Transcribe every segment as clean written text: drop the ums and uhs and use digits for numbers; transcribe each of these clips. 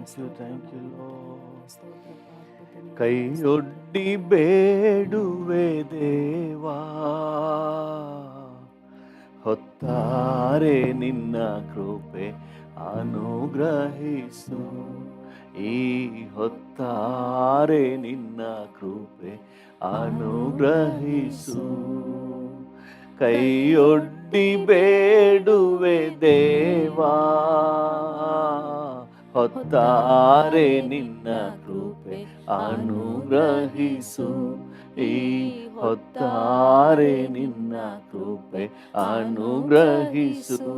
Thank you, Lord. ಕೈಯೊಡ್ಡಿ ಬೇಡುವೆ ದೇವಾ, ಹೊತ್ತಾರೆ ನಿನ್ನ ಕೃಪೆ ಅನುಗ್ರಹಿಸು. ಈ ಹೊತ್ತಾರೆ ನಿನ್ನ ಕೃಪೆ ಅನುಗ್ರಹಿಸು. ಕೈಯೊಡ್ಡಿ ಬೇಡುವೆ ದೇವಾ, ಹೊತ್ತಾರೆ ನಿನ್ನ ಕೃಪೆ ಅನುಗ್ರಹಿಸು. ಈ ಹೊತ್ತಾರೆ ನಿನ್ನ ಕೃಪೆ ಅನುಗ್ರಹಿಸು.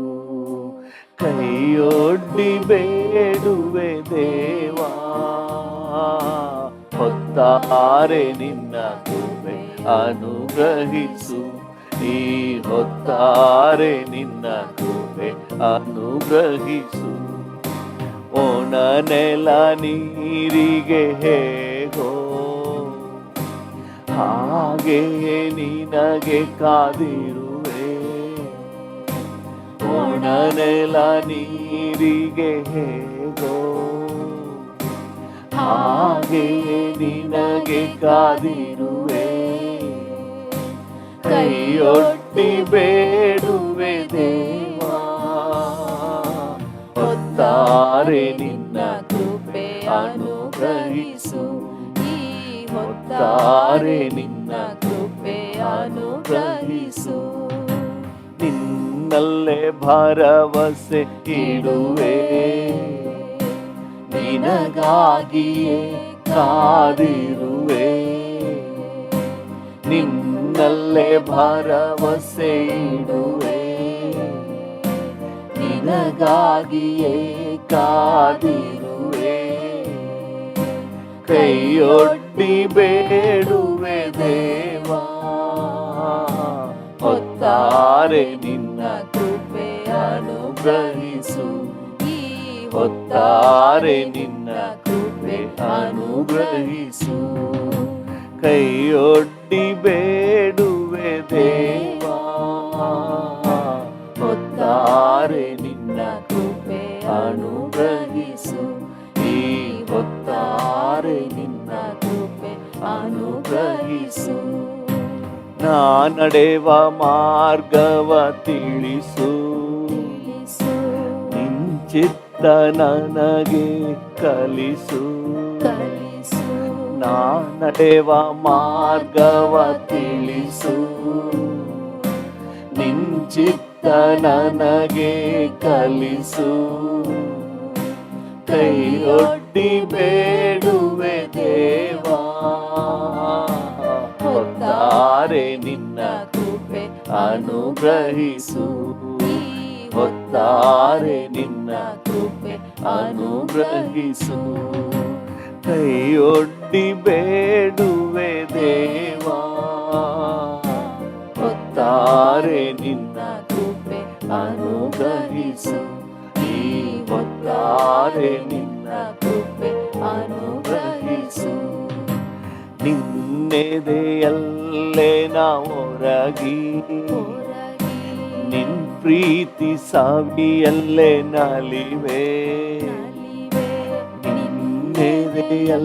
ಕೈಯೊಡ್ಡಿ ಬೇಡುವೆ ದೇವಾ, ಹೊತ್ತಾರೆ ನಿನ್ನ ಕೃಪೆ ಅನುಗ್ರಹಿಸು. ಈ ಹೊತ್ತಾರೆ ನಿನ್ನ ಕೃಪೆ ಅನುಗ್ರಹಿಸು. ಒಣ ನೆಲ ನೀರಿಗೆ ಹೇಗೋ ಹಾಗೆಯೇ ನಿನಗೆ ಕಾದಿರುವೆ. ಒಣ ನೆಲ ನೀರಿಗೆ ಹೇಗೋ ಹಾಗೆಯೇ ನಿನಗೆ ಕಾದಿರುವೆ. ಕೈಯೊಡ್ಡಿ ಬೇಡುವೆ ದೇವಾ, ಹೊತ್ತಾರೆ ನಿನ್ನ ಕೃಪೆ ಅನುಗ್ರಹಿಸು. ಈ ಹೊತ್ತಾರೆ ನಿನ್ನ ಕೃಪೆ ಅನುಗ್ರಹಿಸು. ನಿನ್ನಲ್ಲೇ ಭರವಸೆ ಇಡುವೆ, ನಿನಗಾಗಿಯೇ ಕಾದಿರುವೆ. ನಿನ್ನಲ್ಲೇ ಭರವಸೆ ಇಡುವೆ, ನಿನಗಾಗಿಯೇ ಕಾದಿರುವೆ. ಕೈಯೊಡ್ಡಿ ಬೇಡುವೆ ದೇವಾ, ಹೊತ್ತಾರೆ ನಿನ್ನ ಕೃಪೆ ಅನುಗ್ರಹಿಸು. ಈ ಹೊತ್ತಾರೆ ನಿನ್ನ ಕೃಪೆ ಅನುಗ್ರಹಿಸು. ಕೈಯೊಡ್ಡಿ ಬೇಡುವೆ ದೇವಾ, ಹೊತ್ತಾರೆ ನಿನ್ನ ಕೃಪೆ ಅನುಗ್ರಹಿಸು. ಈ ಹೊತ್ತಾರೆ ನಿನ್ನ ಕೃಪೆ ಅನುಗ್ರಹಿಸು. ನಾ ನಡೆವ ಮಾರ್ಗವ ತಿಳಿಸು, ನಿಂಚಿತ್ತ ನನಗೆ ಕಲಿಸು. ನಾ ನಡೆವ ಮಾರ್ಗವ ತಿಳಿಸು, ನಿಂಚಿತ್ತ ನನಗೆ ಕಲಿಸು. ಕೈಯೊಡ್ಡಿ ಬೇಡುವೆ ದೇವಾ, ಹೊತ್ತಾರೆ ನಿನ್ನ ಕೃಪೆ ಅನುಗ್ರಹಿಸು. ಹೊತ್ತಾರೆ ನಿನ್ನ ಕೃಪೆ ಅನುಗ್ರಹಿಸು. ಕೈಯೊಡ್ಡಿ ಬೇಡುವೆ ದೇವಾ, ಹೊತ್ತಾರೆ ನಿನ್ನ ಕೃಪೆ ಅನುಗ್ರಹಿಸು. ಈ ಹೊತ್ತಾರೆ ನಿನ್ನ ಕೃಪೆ ಅನುಗ್ರಹಿಸು. ನಿನ್ನೆದೆಯಲ್ಲೇ ನಾ ಹೊರಗಿ, ನಿನ್ ಪ್ರೀತಿ ಸಾವಿಯಲ್ಲೇ ನಲಿವೆ. ನಿನ್ನೆದೆಯಲ್ಲೇ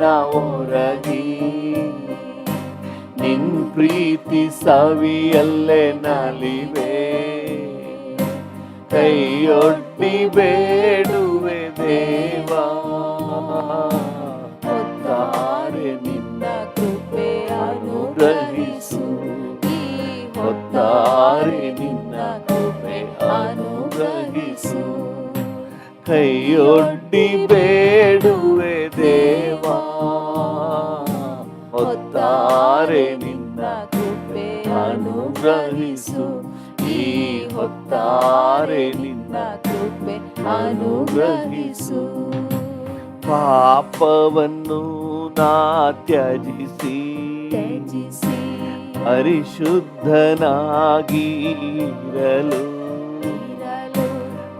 ನಾ ಹೊರಗಿ, ನಿನ್ ಪ್ರೀತಿ ಸಾವಿಯಲ್ಲೇ ನಲಿವೆ. ಕೈಯೊಡ್ಡಿ ಬೇಡುವೆ ದೇವಾ, ಹೊತ್ತಾರೆ ನಿನ್ನ ಕೃಪೆ ಅನುಗ್ರಹಿಸು. ಈ ಹೊತ್ತಾರೆ ನಿನ್ನ ಕೃಪೆ ಅನುಗ್ರಹಿಸು. ಕೈಯೊಡ್ಡಿ ಬೇಡುವೆ ದೇವಾ, ಹೊತ್ತಾರೆ ನಿನ್ನ ಕೃಪೆ ಅನುಗ್ರಹಿಸು. ಈ ಹೊತ್ತಾರೆ ನಿನ್ನ ಕೃಪೆ ಅನುಗ್ರಹಿಸು. ಪಾಪವನ್ನು ನಾ ತ್ಯಜಿಸಿ, ಪರಿಶುದ್ಧನಾಗಿರಲು.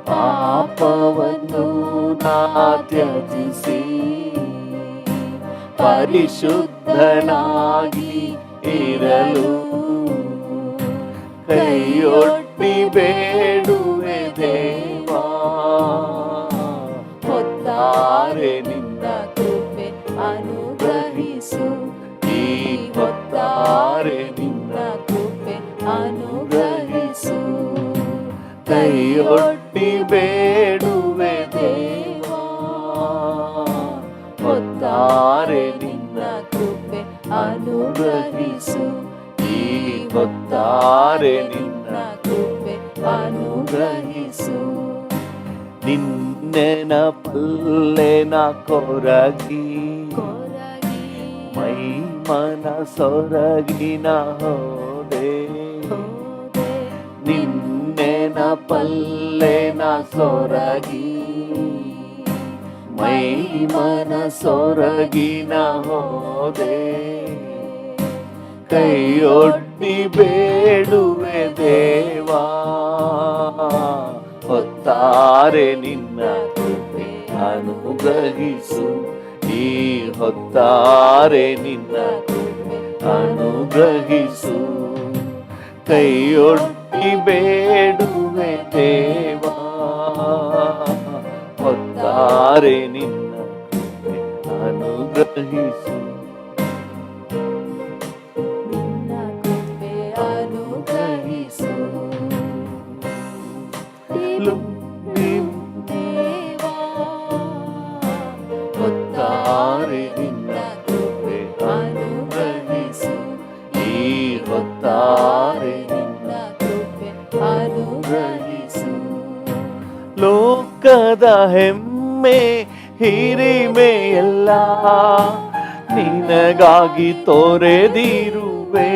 ಪಾಪವನ್ನು ನಾ ತ್ಯಜಿಸಿ, ಪರಿಶುದ್ಧನಾಗಿ ಇರಲು. ಕೈಯೊಡ್ಡಿ ಬೇಡುವೆ ದೇವಾ, ಹೊತ್ತಾರೆ ನಿನ್ನ ಕೃಪೆ ಅನುಗ್ರಹಿಸು. ಈ ಹೊತ್ತಾರೆ ನಿನ್ನ ಕೃಪೆ ಅನುಗ್ರಹಿಸು. ನಿನ್ನೆನ ಪಲ್ಲೆನ ಕೊರಗಿ ಮೈ ಮನ ಸೊರಗಿನ ಹೋದೆ. ನಿನ್ನೆನ ಪಲ್ಲೆನ ಸೊರಗಿ ಮೈ ಮನ ಸೊರಗಿನ ಹೋದೆ. ಕೈಯೊಡ್ಡಿ ಬೇಡುವೆ ದೇವಾ, ಹೊತ್ತಾರೆ ನಿನ್ನ ಕೃಪೆ ಅನುಗ್ರಹಿಸು. ಈ ಹೊತ್ತಾರೆ ನಿನ್ನ ಕೃಪೆ ಅನುಗ್ರಹಿಸು. ಕೈಯೊಡ್ಡಿ ಬೇಡುವೆ ದೇವಾ, ಹೊತ್ತಾರೆ ನಿನ್ನ ಕೃಪೆ ಅನುಗ್ರಹಿಸು. ನಿನ್ನ ಕೃಪೆ ಅನುಗ್ರಹಿಸು. ಹೊತ್ತಾರೆ ನಿನ್ನ ಕೃಪೆ ಅನುಗ್ರಹಿಸು. ಈ ಹೊತ್ತಾರೆ ನಿನ್ನ ಕೃಪೆ ಅನುಗ್ರಹಿಸು. ಲೋಕದ ಹೆಮ್ಮೆ ಹಿರಿಮೆಯೆಲ್ಲ ನಿನಗಾಗಿ ತೊರೆದಿರುವೆ.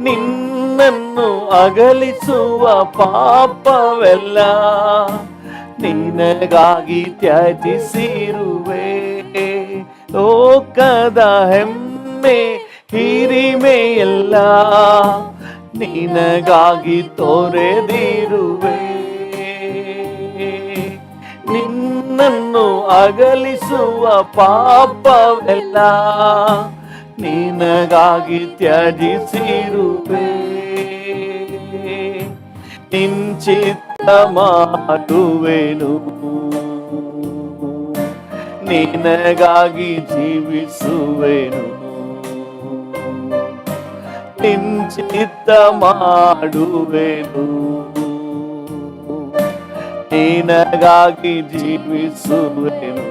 ನಿನ್ನನ್ನು ಅಗಲಿಸುವ ಪಾಪವೆಲ್ಲ ನಿನಗಾಗಿ ತ್ಯಜಿಸಿರುವೆ. ಲೋಕದ ಹೆಮ್ಮೆ ಹಿರಿಮೆಯೆಲ್ಲ ನಿನಗಾಗಿ ತೊರೆದಿರುವೆ. ನಿನ್ನನ್ನು ಅಗಲಿಸುವ ಪಾಪವೆಲ್ಲ ನಿನಗಾಗಿ ತ್ಯಜಿಸಿರುವೆ. ನಿಂಚಿತ್ತ ಮಾಡುವೆನು, ನಿನಗಾಗಿ ಜೀವಿಸುವೆನು. ನಿಂಚಿತ್ತ ಮಾಡುವೆನು, ನಿನಗಾಗಿ ಜೀವಿಸುವೆನು.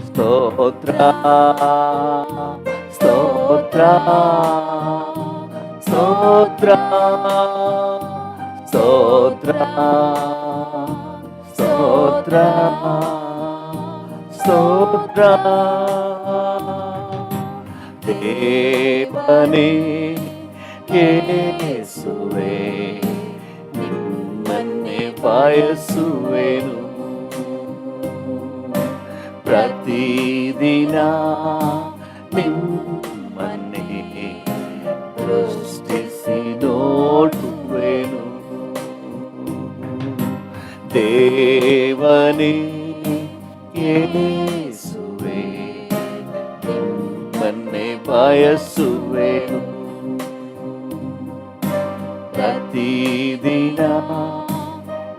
ಸ್ತೋತ್ರ ಸ್ತೋತ್ರ ಸ್ತೋತ್ರ ಸ್ತೋತ್ರ ಸ್ತೋತ್ರ ಸ್ತೋತ್ರ. ದೇವನೇ ಯೇಸುವೇ, ನಿಮ್ಮನ್ನೇ ಬಯಸುವೆನು. ಪ್ರತಿದಿನ ನಿಮ್ಮನ್ನೇ ದೃಷ್ಟಿಸಿ ನೋಡುವೆನು. ದೇವನೇ ಯೇಸುವೇ, ನಿಮ್ಮನ್ನೇ ಬಯಸುವೆನು. ಪ್ರತಿದಿನ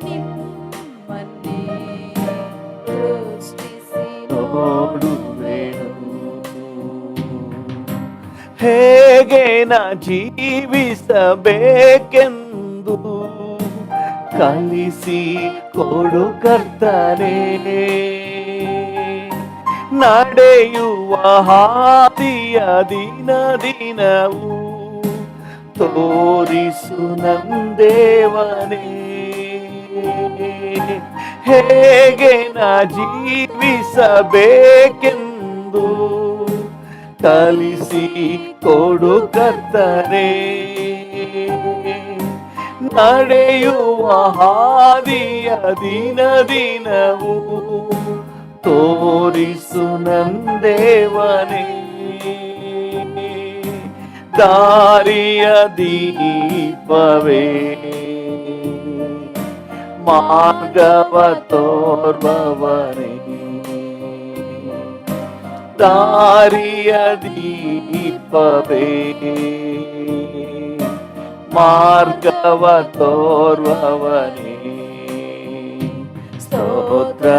ನಿಮ್ಮನ್ನೇ ದೃಷ್ಟಿಸಿ ನೋಡುವೆನು. ಹೇಗೆ ನಾ ಜೀವಿಸಬೇಕೆಂದು ಕಲಿಸಿ ಕೊಡು ಕರ್ತನೇ. ನಡೆಯುವ ಹಾದಿಯ ದಿನ ದಿನವೂ ತೋರಿಸು ನಂದೇವನೇ. ಹೇಗೆ ನಾ ಜೀವಿಸಬೇಕೆಂದು ಕಲಿಸಿ ಕೊಡು ಕರ್ತನೇ. ನಡೆಯುವ ಹಾದಿಯ ದಿನ ದಿನವೂ ತೋರಿಸು ನಂದೇವನೇ. ದಾರಿಯ ದೀಪವೇ, ಮಾರ್ಗವ ತೋರ್ಬವನೇ. ದಾರಿಯ ದೀಪವೇ, ಮಾರ್ಗವ ತೋರ್ಬವನೇ. ಸ್ತೋತ್ರ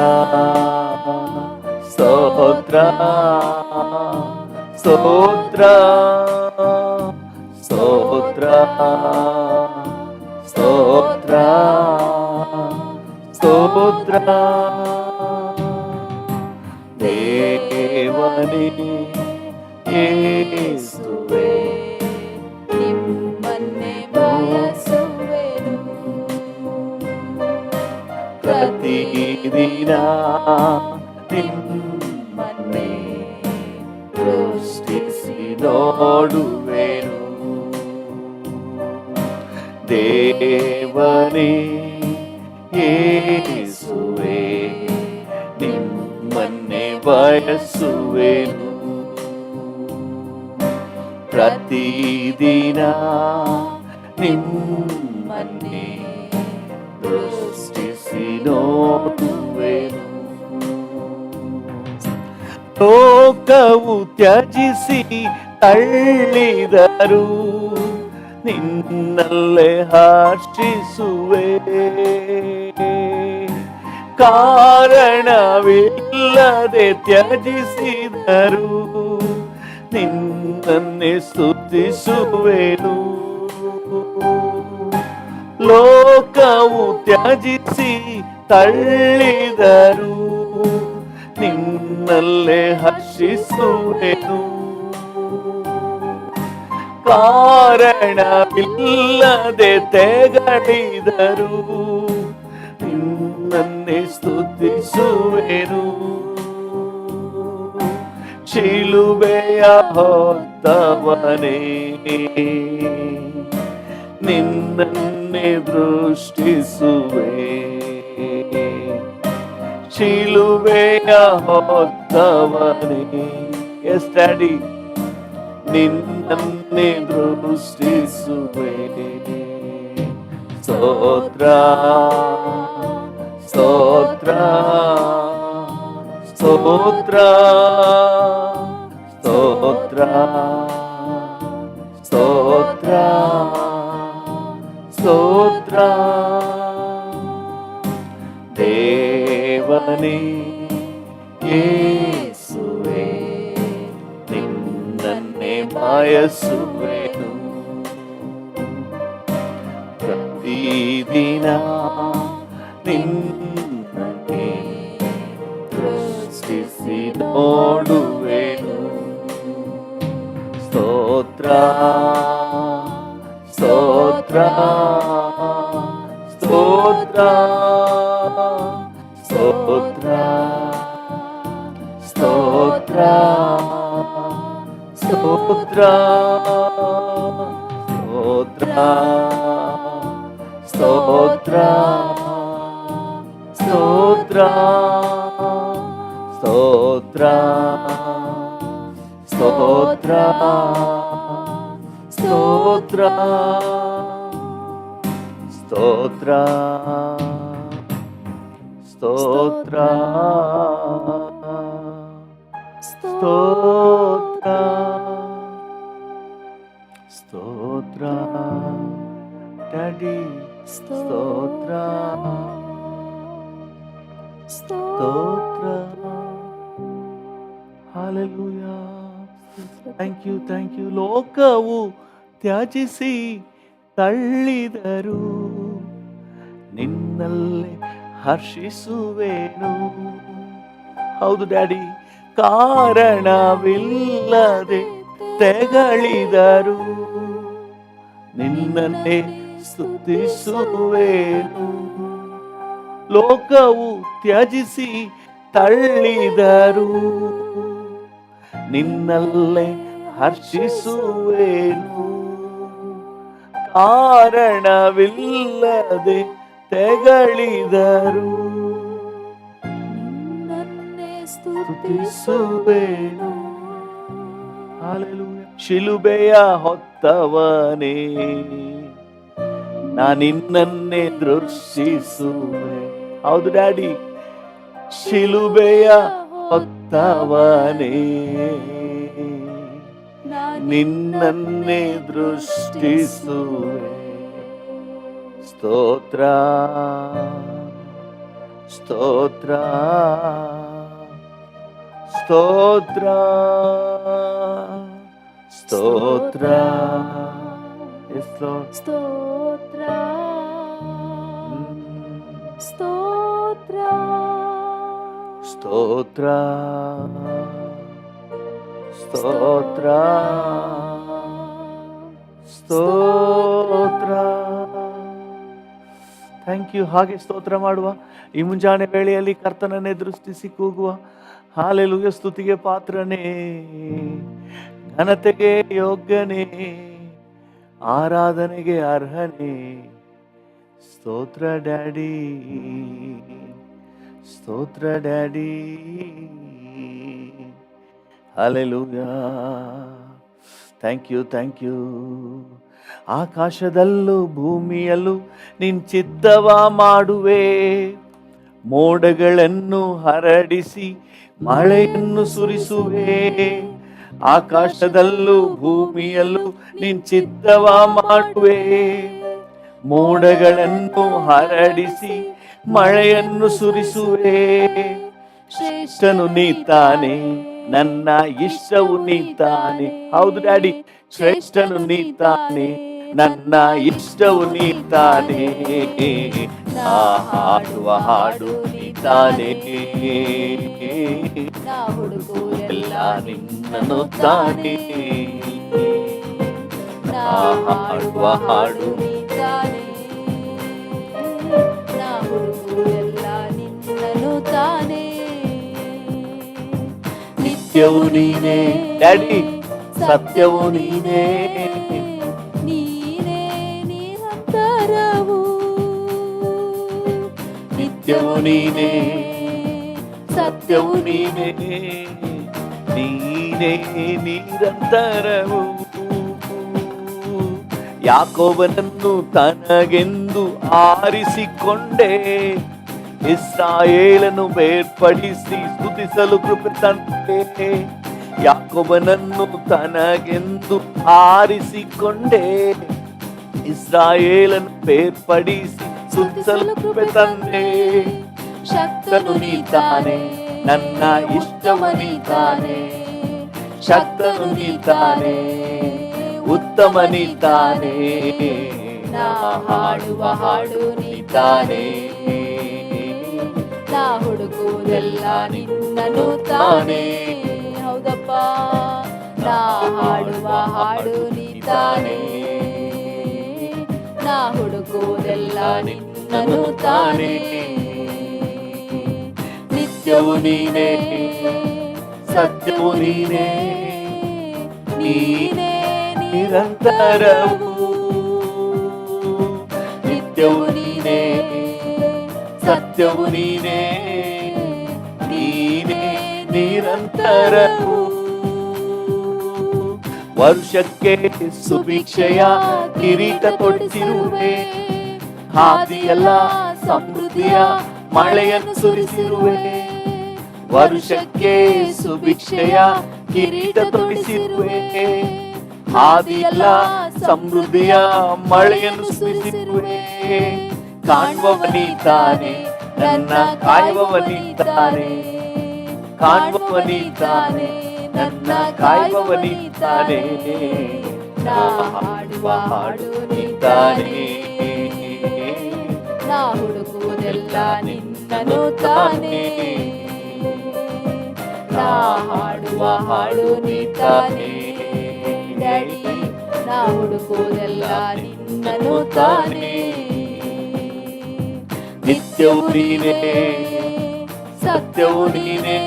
ಸ್ತೋತ್ರ ಸ್ತೋತ್ರ ಸ್ತೋತ್ರ ಸ್ತೋತ್ರ ಸ್ತೋತ್ರ. ದೇವನೇ ಯೇಸುವೇ ನಿಮ್ಮನ್ನೇ ಬಯಸುವೆನು. ಪ್ರತಿದಿನ ನಿಮ್ಮನ್ನೇ ದೃಷ್ಟಿಸಿ ನೋಡುವೆನು. ದೇವನೇ ಯೇಸುವೇ ನಿಮ್ಮನ್ನೇ ಬಯಸುವೆನು. ಪ್ರತಿದಿನ ನಿಮ್ಮನ್ನೇ ದೃಷ್ಟಿಸಿ ನೋಡುವೆನು. ಲೋಕವು ತ್ಯಜಿಸಿ ತಳ್ಳಿದರು ನಿನ್ನಲ್ಲೇ ಹರ್ಷಿಸುವೆ. ಕಾರಣವಿಲ್ಲದೆ ತ್ಯಜಿಸಿದರು ನಿನ್ನನ್ನೇ ಸ್ತುತಿಸುವೆನು. ಲೋಕವು ತ್ಯಜಿಸಿ ತಳ್ಳಿದರು ನಿನ್ನಲ್ಲೇ ಹರ್ಷಿಸುವೆನು. ಕಾರಣವಿಲ್ಲದೆ ತೆಗಳಿದರು ನಿನ್ನನ್ನೇ ಸ್ತುತಿಸುವೆನು. ಶಿಲುಬೆಯ ಹೊತ್ತವನೇ ನಿನ್ನನ್ನೇ ದೃಷ್ಟಿಸುವೆ. ಶಿಲುಬೆಯ ಹೊತ್ತವನೇ ಎಸ್ ಡ್ಯಾಡಿ ನಿನ್ನನ್ನೇ ದೃಷ್ಟಿಸುವೆ. ಸ್ತೋತ್ರ ಸ್ತೋತ್ರ ಸ್ತೋತ್ರ ಸ್ತೋತ್ರ ಸ್ತೋತ್ರ ಸ್ತೋತ್ರ. ದೇವನೇ ಯೇಸುವೇ ನಿನ್ನನ್ನೇ ಬಯಸುವೆನು. ಪ್ರತಿದಿನ ನಿನ್ನನ್ನೇ ದೃಷ್ಟಿಸಿ ನೋಡುವೆನು. ಸ್ತೋತ್ರ ಸ್ತೋತ್ರ ಸ್ತೋತ್ರ ಸ್ತೋತ್ರ ಸ್ತೋತ್ರ ಸ್ತೋತ್ರ ಸ್ತೋತ್ರ ಸ್ತೋತ್ರ ಸ್ತೋತ್ರ ಸ್ತೋತ್ರ ಸ್ತೋತ್ರ ಸ್ತೋತ್ರ ಸ್ತೋತ್ರ ಸ್ತೋತ್ರ ಸ್ತೋತ್ರ ಸ್ತೋತ್ರ ಡ್ಯಾಡಿ ಸ್ತೋತ್ರ ಸ್ತೋತ್ರ. Hallelujah. Thank you thank you. ಲೋಕವು ತ್ಯಜಿಸಿ ತಳ್ಳಿದರು ನಿನ್ನಲ್ಲೇ ಹರ್ಷಿಸುವೆನು. ಹೌದು ಡ್ಯಾಡಿ. ಕಾರಣವಿಲ್ಲದೆ ತೆಗಳಿದರು ನಿನ್ನನ್ನೇ ಸ್ತುತಿಸುವೆನು. ಲೋಕವು ತ್ಯಜಿಸಿ ತಳ್ಳಿದರು ನಿನ್ನಲ್ಲೇ ಹರ್ಷಿಸುವೆನು. ಕಾರಣವಿಲ್ಲದೆ ತೆಗಳಿದರು ನಿನ್ನನ್ನೇ ಸ್ತುತಿಸುವೆನು. ಹಲ್ಲೆಲೂಯಾ. ಶಿಲುಬೆಯ ಹೊತ್ತವನೇ ನಾನಿನ್ನನ್ನೇ ದೃಷ್ಟಿಸುವೆ. ಹೌದು ಡ್ಯಾಡಿ. ಶಿಲುಬೆಯ ಹೊತ್ತವನೇ ನಿನ್ನನ್ನೇ ದೃಷ್ಟಿಸುವೆ. ಸ್ತೋತ್ರ ಸ್ತೋತ್ರ ಸ್ತೋತ್ರ ಸ್ತೋತ್ರ. Yes, Lord. ಸ್ತೋತ್ರ ಸ್ತೋತ್ರ ಸ್ತೋತ್ರ ಸ್ತೋತ್ರ ಸ್ತೋತ್ರ. Thank you. ಹಾಗೆ ಸ್ತೋತ್ರ ಮಾಡುವ. ಈ ಮುಂಜಾನೆ ವೇಳೆಯಲ್ಲಿ ಕರ್ತನನ್ನೇ ದೃಷ್ಟಿಸಿ ಕೂಗುವ. ಹಾಲೆಲೂಯ. ಸ್ತುತಿಗೆ ಪಾತ್ರನೇ, ಘನತೆಗೆ ಯೋಗ್ಯನೇ, ಆರಾಧನೆಗೆ ಅರ್ಹನೇ. ಸ್ತೋತ್ರ ಡ್ಯಾಡಿ, ಸ್ತೋತ್ರ daddy. Hallelujah. Thank you, thank you. ಆಕಾಶದಲ್ಲೂ ಭೂಮಿಯಲ್ಲೂ ನಿನ್ ಚಿತ್ತವ ಮಾಡುವೆ, ಮೋಡಗಳನ್ನು ಹರಡಿಸಿ ಮಳೆಯನ್ನು ಸುರಿಸುವೆ. ಆಕಾಶದಲ್ಲೂ ಭೂಮಿಯಲ್ಲೂ ನಿನ್ ಚಿತ್ತವ ಮಾಡುವೆ, ಮೋಡಗಳನ್ನು ಹರಡಿಸಿ ಮಳೆಯನ್ನು ಸುರಿಸುವೆ. ಶ್ರೇಷ್ಠನು ನೀತಾನೆ, ನನ್ನ ಇಷ್ಟವು ನೀತಾನೆ. ಹೌದು ಡ್ಯಾಡಿ, ಶ್ರೇಷ್ಠನು ನೀತಾನೆ, ನನ್ನ ಇಷ್ಟವು ನೀತಾನೆ. ನಾ ಹಾಡುವ ಹಾಡು ನೀತಾನೆ, ನಾ ಹುಡುಕುವುದೆಲ್ಲ ನಿನ್ನನು ತಾನೆ. ನಾ ಹಾಡುವ ಹಾಡು ನೀತಾನೆ, ನಾ ಹುಡುಕುವುದೆಲ್ಲ ನಿನ್ನನು ತಾನೆ. ನಿತ್ಯವು ನೀನೇ ಡ್ಯಾಡಿ, ಸತ್ಯವು ನೀನೇ, ನೀನೇ ನಿರಂತರವು. ನಿತ್ಯವು ನೀನೇ, ಸತ್ಯವು ನೀನೇ, ನೀನೇ ನಿರಂತರವು. ಯಾಕೋಬನನ್ನು ತನಗೆಂದು ಆರಿಸಿಕೊಂಡೆ, ಇಸ್ರಾಯೇಲನ್ನು ಬೇರ್ಪಡಿಸಿ ಸ್ತುತಿಸಲು ಕೃಪೆ ತಂದೆ. ಯಾಕೋಬನನ್ನು ತನಗೆಂದು ಆರಿಸಿಕೊಂಡೆ, ಇಸ್ರಾಯೇಲನ್ನು ಬೇರ್ಪಡಿಸಿ ಸ್ತುತಿಸಲು ಕೃಪೆ ತಂದೆ. ಶಕ್ತನು ನೀತಾನೆ, ನನ್ನ ಇಷ್ಟವು ನೀತಾನೆ. ಶಕ್ತನು ನೀತಾನೆ, ಉತ್ತಮ ನೀತಾನೆ. ನಾ ಹಾಡುವ ಹಾಡು ನೀತಾನೆ, ನಾ ಹುಡುಕುವುದೆಲ್ಲ ನಿನ್ನನು ತಾನೆ. ಹೌದಪ್ಪ, ನಾ ಹಾಡುವ ಹಾಡು ನೀತಾನೆ, ನಾ ಹುಡುಕುವುದೆಲ್ಲ ನಿನ್ನನು ತಾನೆ. ನಿತ್ಯವು ನೀನೇ, ಸತ್ಯವು ನೀನೇ, ನೀನೇ ನಿರಂತರವು. ನಿತ್ಯವು ನೀನೇ, ಸತ್ಯವು ನೀನೇ, ನೀನೇ ನಿರಂತರವು. ವರ್ಷಕ್ಕೆ ಸುಭಿಕ್ಷೆಯ ಕಿರೀಟ ತೊಡಿಸಿರುವೆ, ಹಾದಿಯೆಲ್ಲ ಸಮೃದ್ಧಿಯ ಮಳೆಯನ್ನು ಸುರಿಸಿರುವೆ. ವರ್ಷಕ್ಕೆ ಸುಭಿಕ್ಷೆಯ ಕಿರೀಟ ತೊಡಿಸಿರುವೆ, ಹಾದಿಯೆಲ್ಲ ಸಮೃದ್ಧಿಯ ಮಳೆಯನ್ನು ಸುರಿಸಿರುವೆ. ಕಾಣುವವನಿದ್ದಾನೆ, ನನ್ನ ಕಾಯುವವನಿದ್ದಾನೆ. ಕಾಣುವವನಿದ್ದಾನೆ, ನನ್ನ ಕಾಯುವವನಿದ್ದಾನೆ. ನಾ ಹಾಡುವ ಹಾಡು ನೀತಾನೆ, ನಾ ಹುಡುಕುವುದೆಲ್ಲ ನಿನ್ನನು ತಾನೆ. ನಾ ಹಾಡುವ ಹಾಡು ನೀತಾನೆ ಡ್ಯಾಡಿ, ನಾ ಹುಡುಕುವುದೆಲ್ಲ ನಿನ್ನನು ತಾನೆ. ನಿತ್ಯವು ನೀನೇ, ಸತ್ಯವು ನೀನೇ,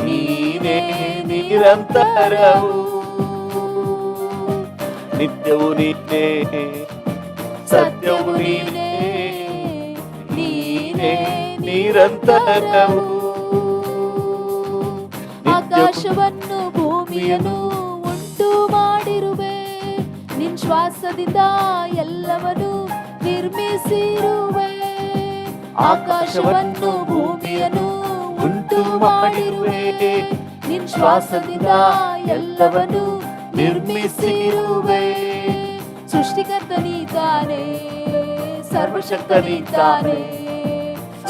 ನೀನೇ ನಿರಂತರವು. ನಿತ್ಯವು ನೀನೇ, ಸತ್ಯವು ನೀನೇ, ನೀನೇ ನಿರಂತರವು. ಆಕಾಶವನ್ನು ಭೂಮಿಯನ್ನು ಉಂಟು ಮಾಡಿರುವೆ, ನಿನ್ ಶ್ವಾಸದಿಂದ ಎಲ್ಲವನ್ನು ನಿರ್ಮಿಸಿರುವೆ. ಆಕಾಶವನ್ನು ಭೂಮಿಯನ್ನು ಉಂಟು ಮಾಡಿರುವೆ, ನಿನ್ ಶ್ವಾಸದಿಂದ ಎಲ್ಲವನ್ನು ನಿರ್ಮಿಸಿರುವೆ. ಸೃಷ್ಟಿಕರ್ತ ನೀತಾನೆ, ಸರ್ವಶಕ್ತ ನೀತಾನೆ.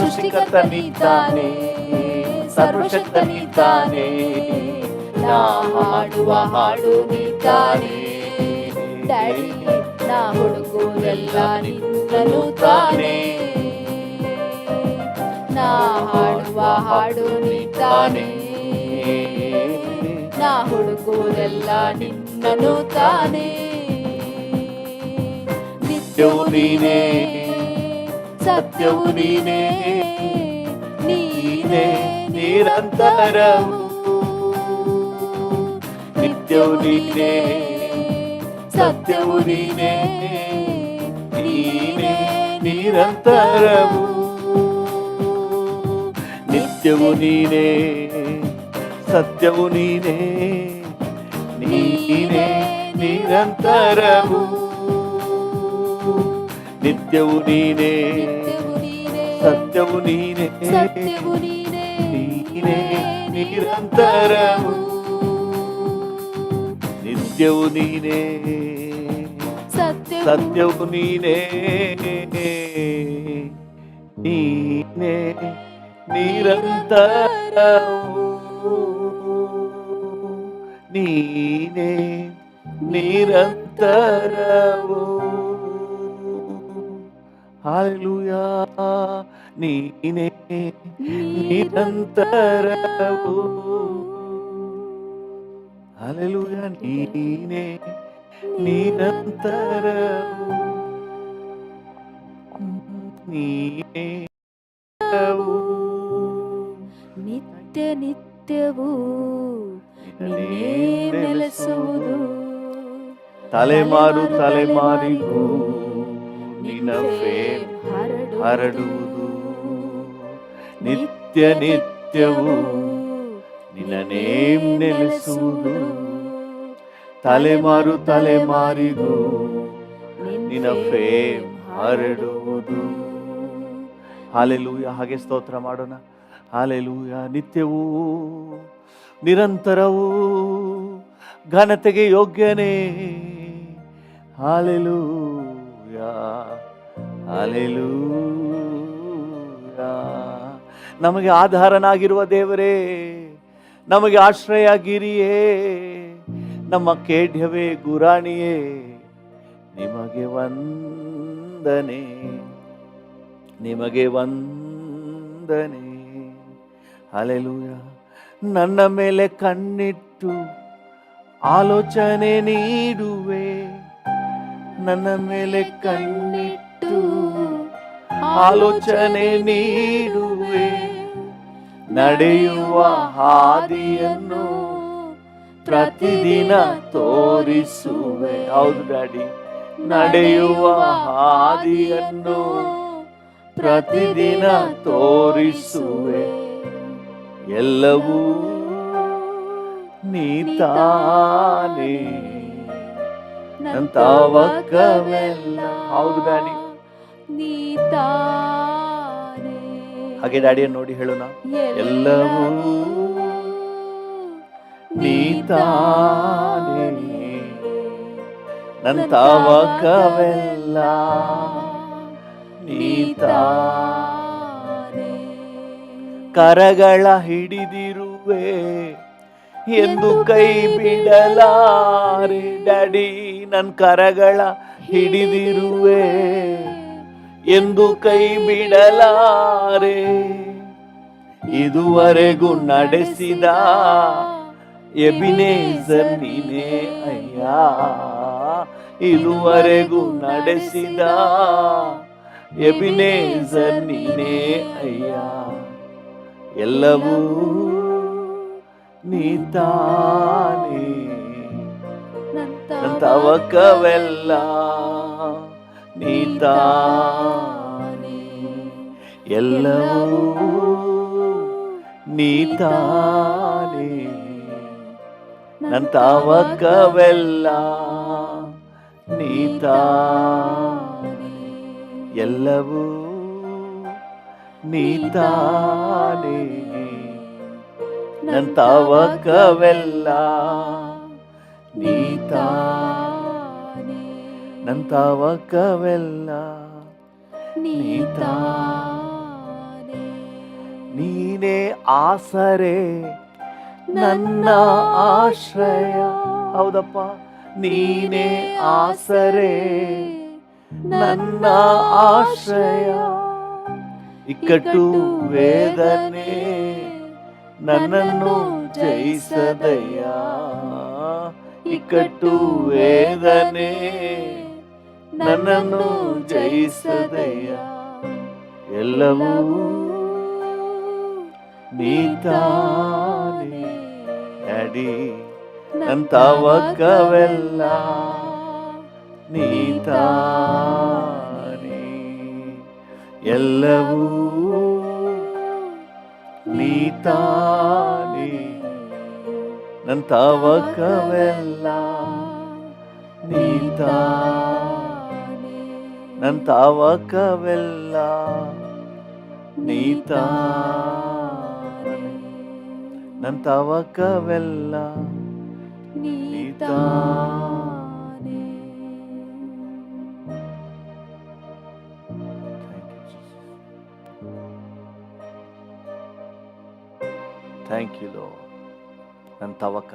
ಸೃಷ್ಟಿಕರ್ತ ನೀತಾನೆ, ಸರ್ವಶಕ್ತ ನೀತಾನೆ. ನಾ ಹಾಡುವ ಹಾಡು ನೀತಾನೆ ಡ್ಯಾಡಿ, ನಾ ಹುಡುಕುವುದೆಲ್ಲ ನಿನ್ನನು ತಾನೆ. ನಾ ಹಾಡುವ ಹಾಡು ನೀತಾನೆ, ನಾ ಹುಡುಕುವುದೆಲ್ಲ ನಿನ್ನನು ತಾನೇ. ನಿತ್ಯವು ನೀನೇ, ಸತ್ಯವು ನೀನೇ, ನೀನೇ ನಿರಂತರವು. ನಿತ್ಯವು ನೀನೇ, ಸತ್ಯವು ನೀನೇ, ನೀನೇ ನಿರಂತರವು. ನಿತ್ಯವು ನೀನೇ, ಸತ್ಯವು ನೀನೇ, ನೀನೇ ನಿರಂತರವು. ನಿತ್ಯವು ನೀನೇ, ಸತ್ಯವು ನೀನೇ, ನೀನೇ ನಿರಂತರವು. ನಿತ್ಯವು ನೀನೇ, ಸತ್ಯವು ನೀನೇ, ನೀನೇ ನಿರಂತರವು. ನೀನೇ ನಿರಂತರವು. ಹಲ್ಲೆಲೂಯಾ, ನೀನೇ ನಿರಂತರವು. ಹಲ್ಲೆಲೂಯಾ, ನೀನೇ ನಿರಂತರವು. ನೀನೇ ನಿತ್ಯ ನಿತ್ಯವೂ ನಿನ್ನೇ ನೆಲೆಸುವುದು. ತಲೆಮಾರು ತಲೆಮಾರಿಗೂ ನಿನ್ನ ಫೇಮ್ ಹರಡುವುದು. ನಿತ್ಯ ನಿತ್ಯವೂ ನಿನ್ನ ನೇಮ್ ನೆಲೆಸುವುದು. ತಲೆಮಾರು ತಲೆಮಾರಿಗೂ ನಿನ್ನ ಫೇಮ್ ಹರಡುವುದು. ಹಾಲೆಲೂಯ. ಹಾಗೆ ಸ್ತೋತ್ರ ಮಾಡೋಣ. ಹಾಲೆಲೂಯ. ನಿತ್ಯವೂ ನಿರಂತರವೂ ಘನತೆಗೆ ಯೋಗ್ಯನೇ. Hallelujah, hallelujah. ನಮಗೆ ಆಧಾರನಾಗಿರುವ ದೇವರೇ, ನಮಗೆ ಆಶ್ರಯ ಗಿರಿಯೇ, ನಮ್ಮ ಖೇಡ್ಯವೇ ಗುರಾಣಿಯೇ, ನಿಮಗೆ ವಂದನೆ, ನಿಮಗೆ ವಂದನೆ. ಹಲ್ಲೆಲೂಯ. ನನ್ನ ಮೇಲೆ ಕಣ್ಣಿಟ್ಟು ಆಲೋಚನೆ ನೀಡುವೆ, ನನ್ನ ಮೇಲೆ ಕಣ್ಣಿಟ್ಟು ಆಲೋಚನೆ ನೀಡುವೆ. ನಡೆಯುವ ಹಾದಿಯನ್ನು ಪ್ರತಿದಿನ ತೋರಿಸುವೆ. ಹೌದು ಡ್ಯಾಡಿ, ನಡೆಯುವ ಹಾದಿಯನ್ನು ಪ್ರತಿದಿನ ತೋರಿಸುವೆ. ಎಲ್ಲವೂ ನೀತಾನೇ, ನಂತವಕವೆಲ್ಲ. ಹೌದು ಡ್ಯಾಡಿ, ನೀತಾನೇ. ಹಾಗೆ ಡ್ಯಾಡಿಯನ್ನು ನೋಡಿ ಹೇಳೋಣ. ಎಲ್ಲವೂ ನೀತಾನೇ, ನಂತವಕವೆಲ್ಲ ನೀತಾನೇ. ಕರಗಳ ಹಿಡಿದಿರುವೆ ಎಂದು ಕೈ ಬಿಡಲಾರೆ. ಡ್ಯಾಡಿ, ನನ್ನ ಕರಗಳ ಹಿಡಿದಿರುವೆ ಎಂದು ಕೈ ಬಿಡಲಾರೆ. ಇದುವರೆಗೂ ನಡೆಸಿದ ಎಬಿನೇಜರ್ ನೀನೇ ಅಯ್ಯ. ಇದುವರೆಗೂ ನಡೆಸಿದ ಎಬಿನೇಜರ್ ನೀನೇ ಅಯ್ಯ. ಎಲ್ಲವೂ ನೀತಾನೇ, ನಂತವಕವೆಲ್ಲ ನೀತಾನೇ. ಎಲ್ಲವೂ ನೀತಾನೇ, ನಂತವಕವೆಲ್ಲ ನೀತಾನೇ. ಎಲ್ಲವೂ ನೀತಾನೇ, ನಂತವಕವೆಲ್ಲ ನೀತಾನೇ. ನಂತವಕವೆಲ್ಲ ನೀತಾನೇ. ನೀನೇ ಆಸರೆ, ನನ್ನ ಆಶ್ರಯ. ಹೌದಪ್ಪ, ನೀನೇ ಆಸರೆ, ನನ್ನ ಆಶ್ರಯ. ಇಕ್ಕಟ್ಟು ವೇದನೆ ನನ್ನನ್ನು ಜಯಿಸದಯ್ಯ. ಇಕ್ಕಟ್ಟು ವೇದನೆ ನನ್ನನ್ನು ಜಯಿಸದಯ್ಯ. ಎಲ್ಲವೂ ನೀತಾನೆ ಡ್ಯಾಡಿ, ನನ್ನ ತವಕವೆಲ್ಲ ನೀತಾನೆ. ಎಲ್ಲವೂ ನೀತಾನೆ, ನನ್ನ ತವಕವೆಲ್ಲ ನೀತಾನೆ. ನನ್ನ ತವಕವೆಲ್ಲ ನೀತಾನೆ, ನನ್ನ ತವಕವೆಲ್ಲ ನೀತಾನೆ. ಥ್ಯಾಂಕ್ ಯು ಲೋ. ನನ್ನ ತವಕ,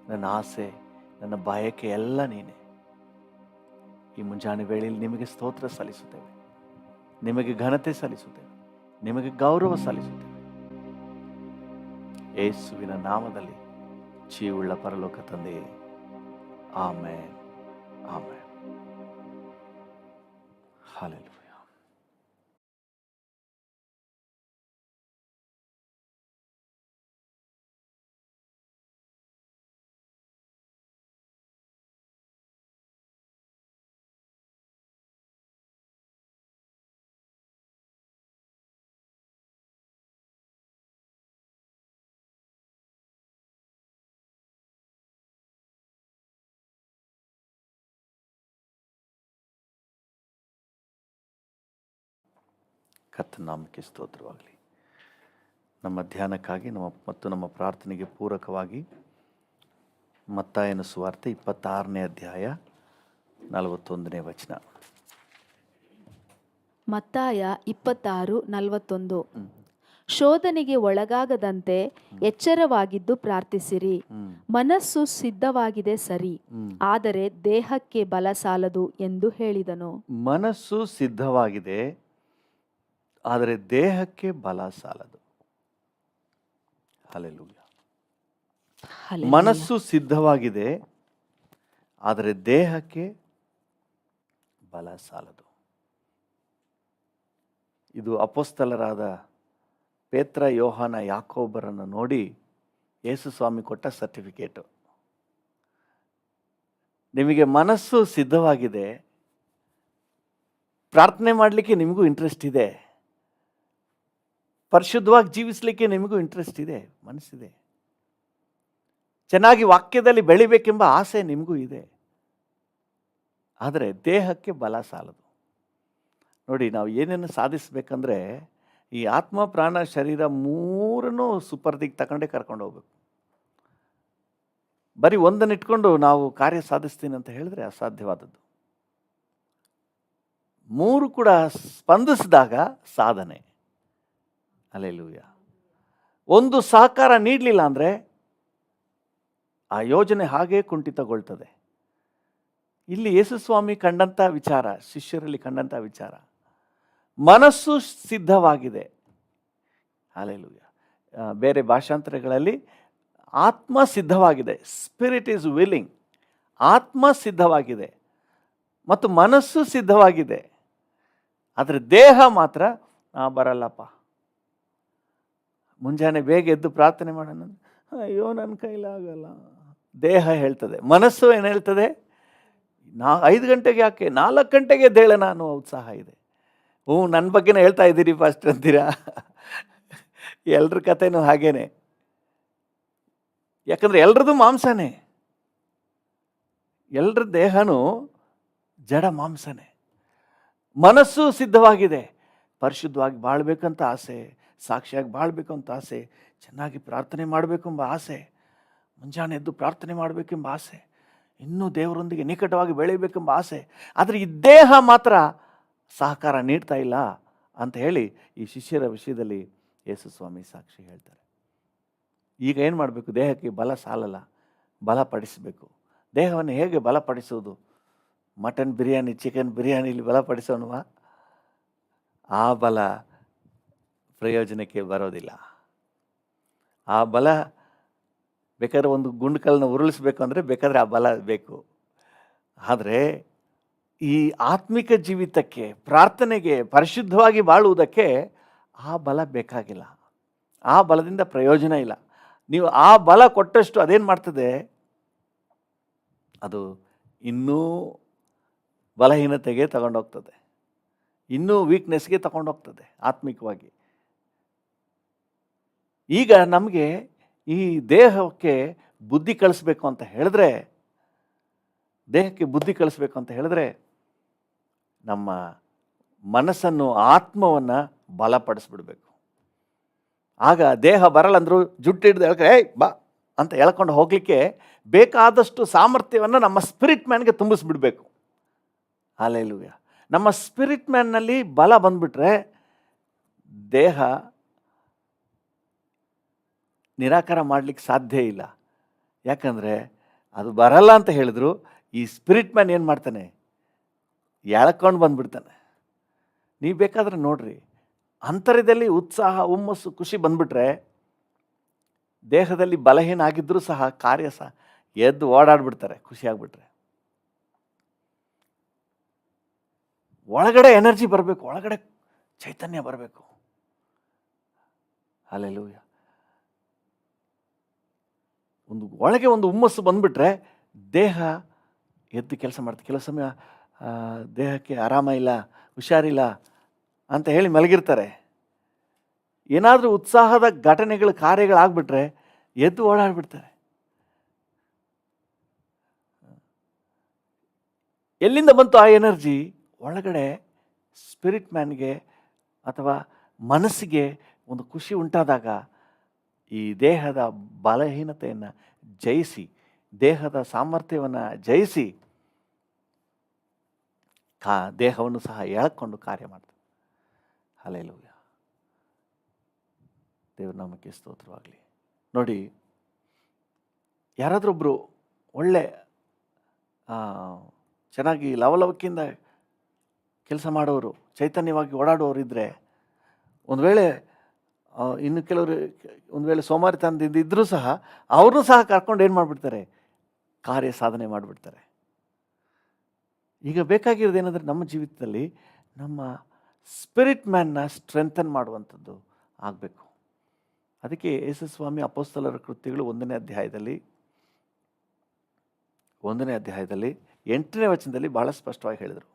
ನನ್ನ ಆಸೆ, ನನ್ನ ಬಯಕೆ ಎಲ್ಲ ನೀನೆ. ಈ ಮುಂಜಾನೆ ವೇಳೆಯಲ್ಲಿ ನಿಮಗೆ ಸ್ತೋತ್ರ ಸಲ್ಲಿಸುತ್ತೇವೆ, ನಿಮಗೆ ಘನತೆ ಸಲ್ಲಿಸುತ್ತೇವೆ, ನಿಮಗೆ ಗೌರವ ಸಲ್ಲಿಸುತ್ತೇವೆ. ಯೇಸುವಿನ ನಾಮದಲ್ಲಿ ಜೀವುಳ್ಳ ಪರಲೋಕ ತಂದೆಯೇ, ಆಮೆನ್, ಆಮೆನ್. ಹಲ್ಲೆಲೂಯಾ. ಕರ್ತನ ನಾಮಕ್ಕೆ ಸ್ತೋತ್ರವಾಗಲಿ. ನಮ್ಮ ಧ್ಯಾನಕ್ಕಾಗಿ ಮತ್ತು ನಮ್ಮ ಪ್ರಾರ್ಥನೆಗೆ ಪೂರಕವಾಗಿ ಮತ್ತಾಯನ ಸುವಾರ್ತೆ 26ನೇ ಅಧ್ಯಾಯ 41ನೇ ವಚನ. ಮತ್ತಾಯ 26:41. ಶೋಧನೆಗೆ ಒಳಗಾಗದಂತೆ ಎಚ್ಚರವಾಗಿದ್ದು ಪ್ರಾರ್ಥಿಸಿರಿ. ಮನಸ್ಸು ಸಿದ್ಧವಾಗಿದೆ ಸರಿ, ಆದರೆ ದೇಹಕ್ಕೆ ಬಲ ಸಾಲದು ಎಂದು ಹೇಳಿದನು. ಮನಸ್ಸು ಸಿದ್ಧವಾಗಿದೆ, ಆದರೆ ದೇಹಕ್ಕೆ ಬಲ ಸಾಲದು. ಹಲ್ಲೆಲೂಯಾ. ಮನಸ್ಸು ಸಿದ್ಧವಾಗಿದೆ, ಆದರೆ ದೇಹಕ್ಕೆ ಬಲ ಸಾಲದು. ಇದು ಅಪೊಸ್ತಲರಾದ ಪೇತ್ರ, ಯೋಹಾನ, ಯಾಕೋಬರನ್ನು ನೋಡಿ ಯೇಸು ಸ್ವಾಮಿ ಕೊಟ್ಟ ಸರ್ಟಿಫಿಕೇಟು. ನಿಮಗೆ ಮನಸ್ಸು ಸಿದ್ಧವಾಗಿದೆ, ಪ್ರಾರ್ಥನೆ ಮಾಡಲಿಕ್ಕೆ ನಿಮಗೂ ಇಂಟ್ರೆಸ್ಟ್ ಇದೆ, ಪರಿಶುದ್ಧವಾಗಿ ಜೀವಿಸಲಿಕ್ಕೆ ನಿಮಗೂ ಇಂಟ್ರೆಸ್ಟ್ ಇದೆ, ಮನಸ್ಸಿದೆ, ಚೆನ್ನಾಗಿ ವಾಕ್ಯದಲ್ಲಿ ಬೆಳಿಬೇಕೆಂಬ ಆಸೆ ನಿಮಗೂ ಇದೆ, ಆದರೆ ದೇಹಕ್ಕೆ ಬಲ ಸಾಲದು. ನೋಡಿ, ನಾವು ಏನೇನು ಸಾಧಿಸಬೇಕಂದ್ರೆ ಈ ಆತ್ಮ, ಪ್ರಾಣ, ಶರೀರ ಮೂರನ್ನು ಸುಪರ್ದಿಗೆ ತಗೊಂಡೇ ಕರ್ಕೊಂಡು ಹೋಗ್ಬೇಕು. ಬರೀ ಒಂದನ್ನು ಇಟ್ಕೊಂಡು ನಾವು ಕಾರ್ಯ ಸಾಧಿಸ್ತೀನಿ ಅಂತ ಹೇಳಿದ್ರೆ ಅಸಾಧ್ಯವಾದದ್ದು. ಮೂರು ಕೂಡ ಸ್ಪಂದಿಸಿದಾಗ ಸಾಧನೆ. ಹಲ್ಲೆಲೂಯಾ. ಒಂದು ಸಹಕಾರ ನೀಡಲಿಲ್ಲ ಅಂದರೆ ಆ ಯೋಜನೆ ಹಾಗೇ ಕುಂಠಿತಗೊಳ್ತದೆ. ಇಲ್ಲಿ ಯೇಸುಸ್ವಾಮಿ ಕಂಡಂಥ ವಿಚಾರ, ಶಿಷ್ಯರಲ್ಲಿ ಕಂಡಂಥ ವಿಚಾರ, ಮನಸ್ಸು ಸಿದ್ಧವಾಗಿದೆ. ಹಲ್ಲೆಲೂಯಾ. ಬೇರೆ ಭಾಷಾಂತರಗಳಲ್ಲಿ ಆತ್ಮ ಸಿದ್ಧವಾಗಿದೆ, ಸ್ಪಿರಿಟ್ ಈಸ್ ವಿಲ್ಲಿಂಗ್. ಆತ್ಮ ಸಿದ್ಧವಾಗಿದೆ ಮತ್ತು ಮನಸ್ಸು ಸಿದ್ಧವಾಗಿದೆ, ಆದರೆ ದೇಹ ಮಾತ್ರ ಬರಲ್ಲಪ್ಪ. ಮುಂಜಾನೆ ಬೇಗ ಎದ್ದು ಪ್ರಾರ್ಥನೆ ಮಾಡೋಣ, ಅಯ್ಯೋ ನನ್ನ ಕೈಲಾಗಲ್ಲ. ದೇಹ ಹೇಳ್ತದೆ. ಮನಸ್ಸು ಏನು ಹೇಳ್ತದೆ? 5 ಗಂಟೆಗೆ ಯಾಕೆ, 4 ಗಂಟೆಗೆ ಎದ್ದೇಳ ನಾನು, ಉತ್ಸಾಹ ಇದೆ. ನನ್ನ ಬಗ್ಗೆನೇ ಹೇಳ್ತಾ ಇದ್ದೀರಿ ಫಸ್ಟ್ ಅಂತೀರಾ? ಎಲ್ರ ಕಥೆನೂ ಹಾಗೇನೆ. ಯಾಕಂದರೆ ಎಲ್ರದ್ದು ಮಾಂಸನೇ, ಎಲ್ರ ದೇಹನೂ ಜಡ ಮಾಂಸನೇ. ಮನಸ್ಸು ಸಿದ್ಧವಾಗಿದೆ, ಪರಿಶುದ್ಧವಾಗಿ ಬಾಳ್ಬೇಕಂತ ಆಸೆ, ಸಾಕ್ಷಿಯಾಗಿ ಬಾಳ್ಬೇಕು ಅಂತ ಆಸೆ, ಚೆನ್ನಾಗಿ ಪ್ರಾರ್ಥನೆ ಮಾಡಬೇಕೆಂಬ ಆಸೆ, ಮುಂಜಾನೆ ಎದ್ದು ಪ್ರಾರ್ಥನೆ ಮಾಡಬೇಕೆಂಬ ಆಸೆ, ಇನ್ನೂ ದೇವರೊಂದಿಗೆ ನಿಕಟವಾಗಿ ಬೆಳೀಬೇಕೆಂಬ ಆಸೆ. ಆದರೆ ಈ ದೇಹ ಮಾತ್ರ ಸಹಕಾರ ನೀಡ್ತಾ ಇಲ್ಲ ಅಂತ ಹೇಳಿ ಈ ಶಿಷ್ಯರ ವಿಷಯದಲ್ಲಿ ಯೇಸು ಸ್ವಾಮಿ ಸಾಕ್ಷಿ ಹೇಳ್ತಾರೆ. ಈಗ ಏನು ಮಾಡಬೇಕು? ದೇಹಕ್ಕೆ ಬಲ ಸಾಲಲ್ಲ, ಬಲಪಡಿಸಬೇಕು. ದೇಹವನ್ನು ಹೇಗೆ ಬಲಪಡಿಸೋದು? ಮಟನ್ ಬಿರಿಯಾನಿ, ಚಿಕನ್ ಬಿರಿಯಾನಿಲಿ ಬಲಪಡಿಸೋಣವಾ? ಆ ಬಲ ಪ್ರಯೋಜನಕ್ಕೆ ಬರೋದಿಲ್ಲ. ಆ ಬಲ ಬೇಕಾದ್ರೆ ಒಂದು ಗುಂಡ್ಕಲ್ಲನ್ನ ಉರುಳಿಸ್ಬೇಕು ಅಂದರೆ ಬೇಕಾದರೆ ಆ ಬಲ ಬೇಕು. ಆದರೆ ಈ ಆತ್ಮಿಕ ಜೀವಿತಕ್ಕೆ, ಪ್ರಾರ್ಥನೆಗೆ, ಪರಿಶುದ್ಧವಾಗಿ ಬಾಳುವುದಕ್ಕೆ ಆ ಬಲ ಬೇಕಾಗಿಲ್ಲ. ಆ ಬಲದಿಂದ ಪ್ರಯೋಜನ ಇಲ್ಲ. ನೀವು ಆ ಬಲ ಕೊಟ್ಟಷ್ಟು ಅದೇನು ಮಾಡ್ತದೆ, ಅದು ಇನ್ನೂ ಬಲಹೀನತೆಗೆ ತಗೊಂಡೋಗ್ತದೆ, ಇನ್ನೂ ವೀಕ್ನೆಸ್ಗೆ ತಗೊಂಡೋಗ್ತದೆ ಆತ್ಮಿಕವಾಗಿ. ಈಗ ನಮಗೆ ಈ ದೇಹಕ್ಕೆ ಬುದ್ಧಿ ಕಳಿಸ್ಬೇಕು ಅಂತ ಹೇಳಿದ್ರೆ, ನಮ್ಮ ಮನಸ್ಸನ್ನು, ಆತ್ಮವನ್ನು ಬಲಪಡಿಸ್ಬಿಡ್ಬೇಕು. ಆಗ ದೇಹ ಬರಲ್ಲಂದ್ರು ಜುಟ್ಟು ಹಿಡಿದು ಏಯ್ ಬಾ ಅಂತ ಎಳ್ಕೊಂಡು ಹೋಗಲಿಕ್ಕೆ ಬೇಕಾದಷ್ಟು ಸಾಮರ್ಥ್ಯವನ್ನು ನಮ್ಮ ಸ್ಪಿರಿಟ್ ಮ್ಯಾನ್ಗೆ ತುಂಬಿಸ್ಬಿಡ್ಬೇಕು. ಹಲ್ಲೆಲೂಯ. ನಮ್ಮ ಸ್ಪಿರಿಟ್ ಮ್ಯಾನ್ನಲ್ಲಿ ಬಲ ಬಂದ್ಬಿಟ್ರೆ ದೇಹ ನಿರಾಕಾರ ಮಾಡಲಿಕ್ಕೆ ಸಾಧ್ಯ ಇಲ್ಲ. ಯಾಕಂದರೆ ಅದು ಬರಲ್ಲ ಅಂತ ಹೇಳಿದ್ರು ಈ ಸ್ಪಿರಿಟ್ ಮ್ಯಾನ್ ಏನು ಮಾಡ್ತಾನೆ, ಎಳ್ಕೊಂಡು ಬಂದ್ಬಿಡ್ತಾನೆ. ನೀವು ಬೇಕಾದ್ರೆ ನೋಡ್ರಿ, ಅಂತರ್ಯದಲ್ಲಿ ಉತ್ಸಾಹ, ಹುಮ್ಮಸ್ಸು, ಖುಷಿ ಬಂದ್ಬಿಟ್ರೆ ದೇಹದಲ್ಲಿ ಬಲಹೀನ ಆಗಿದ್ದರೂ ಸಹ ಕಾರ್ಯ ಸಹ ಎದ್ದು ಓಡಾಡ್ಬಿಡ್ತಾರೆ ಖುಷಿ ಆಗ್ಬಿಟ್ರೆ. ಒಳಗಡೆ ಎನರ್ಜಿ ಬರಬೇಕು, ಒಳಗಡೆ ಚೈತನ್ಯ ಬರಬೇಕು. ಹಲ್ಲೆಲೂಯ. ಒಳಗೆ ಒಂದು ಹುಮ್ಮಸ್ಸು ಬಂದ್ಬಿಟ್ರೆ ದೇಹ ಎದ್ದು ಕೆಲಸ ಮಾಡ್ತಾರೆ. ಕೆಲವು ಸಮಯ ದೇಹಕ್ಕೆ ಆರಾಮ ಇಲ್ಲ, ಹುಷಾರಿಲ್ಲ ಅಂತ ಹೇಳಿ ಮಲಗಿರ್ತಾರೆ. ಏನಾದರೂ ಉತ್ಸಾಹದ ಘಟನೆಗಳು, ಕಾರ್ಯಗಳಾಗ್ಬಿಟ್ರೆ ಎದ್ದು ಓಡಾಡ್ಬಿಡ್ತಾರೆ. ಎಲ್ಲಿಂದ ಬಂತು ಆ ಎನರ್ಜಿ? ಒಳಗಡೆ ಸ್ಪಿರಿಟ್ ಮ್ಯಾನ್ಗೆ ಅಥವಾ ಮನಸ್ಸಿಗೆ ಒಂದು ಖುಷಿ ಉಂಟಾದಾಗ ಈ ದೇಹದ ಬಲಹೀನತೆಯನ್ನು ಜಯಿಸಿ, ದೇಹದ ಸಾಮರ್ಥ್ಯವನ್ನು ಜಯಿಸಿ ದೇಹವನ್ನು ಸಹ ಎಳ್ಕೊಂಡು ಕಾರ್ಯ ಮಾಡ್ತಾರೆ. ಹಲ್ಲೆಲೂಯ. ದೇವ್ರ ನಾಮಕ್ಕೆ ಸ್ತೋತ್ರವಾಗಲಿ. ನೋಡಿ, ಯಾರಾದ್ರೊಬ್ಬರು ಒಳ್ಳೆ ಚೆನ್ನಾಗಿ ಲವಲವಿಕೆಯಿಂದ ಕೆಲಸ ಮಾಡೋರು, ಚೈತನ್ಯವಾಗಿ ಓಡಾಡುವವರು ಇದ್ದರೆ, ಒಂದು ವೇಳೆ ಇನ್ನು ಕೆಲವರು ಒಂದು ವೇಳೆ ಸೋಮಾರಿತನದಿಂದ ಇದ್ದರೂ ಸಹ ಅವ್ರನ್ನೂ ಸಹ ಕರ್ಕೊಂಡು ಏನು ಮಾಡಿಬಿಡ್ತಾರೆ, ಕಾರ್ಯ ಸಾಧನೆ ಮಾಡಿಬಿಡ್ತಾರೆ. ಈಗ ಬೇಕಾಗಿರೋದು ಏನಂದರೆ, ನಮ್ಮ ಜೀವಿತದಲ್ಲಿ ನಮ್ಮ ಸ್ಪಿರಿಟ್ ಮ್ಯಾನ್ನ ಸ್ಟ್ರೆಂಥನ್ ಮಾಡುವಂಥದ್ದು ಆಗಬೇಕು. ಅದಕ್ಕೆ ಯೇಸುಸ್ವಾಮಿ ಅಪೊಸ್ತಲರ ಕೃತ್ಯಗಳು 1ನೇ ಅಧ್ಯಾಯದಲ್ಲಿ 8ನೇ ವಚನದಲ್ಲಿ ಬಹಳ ಸ್ಪಷ್ಟವಾಗಿ ಹೇಳಿದರು.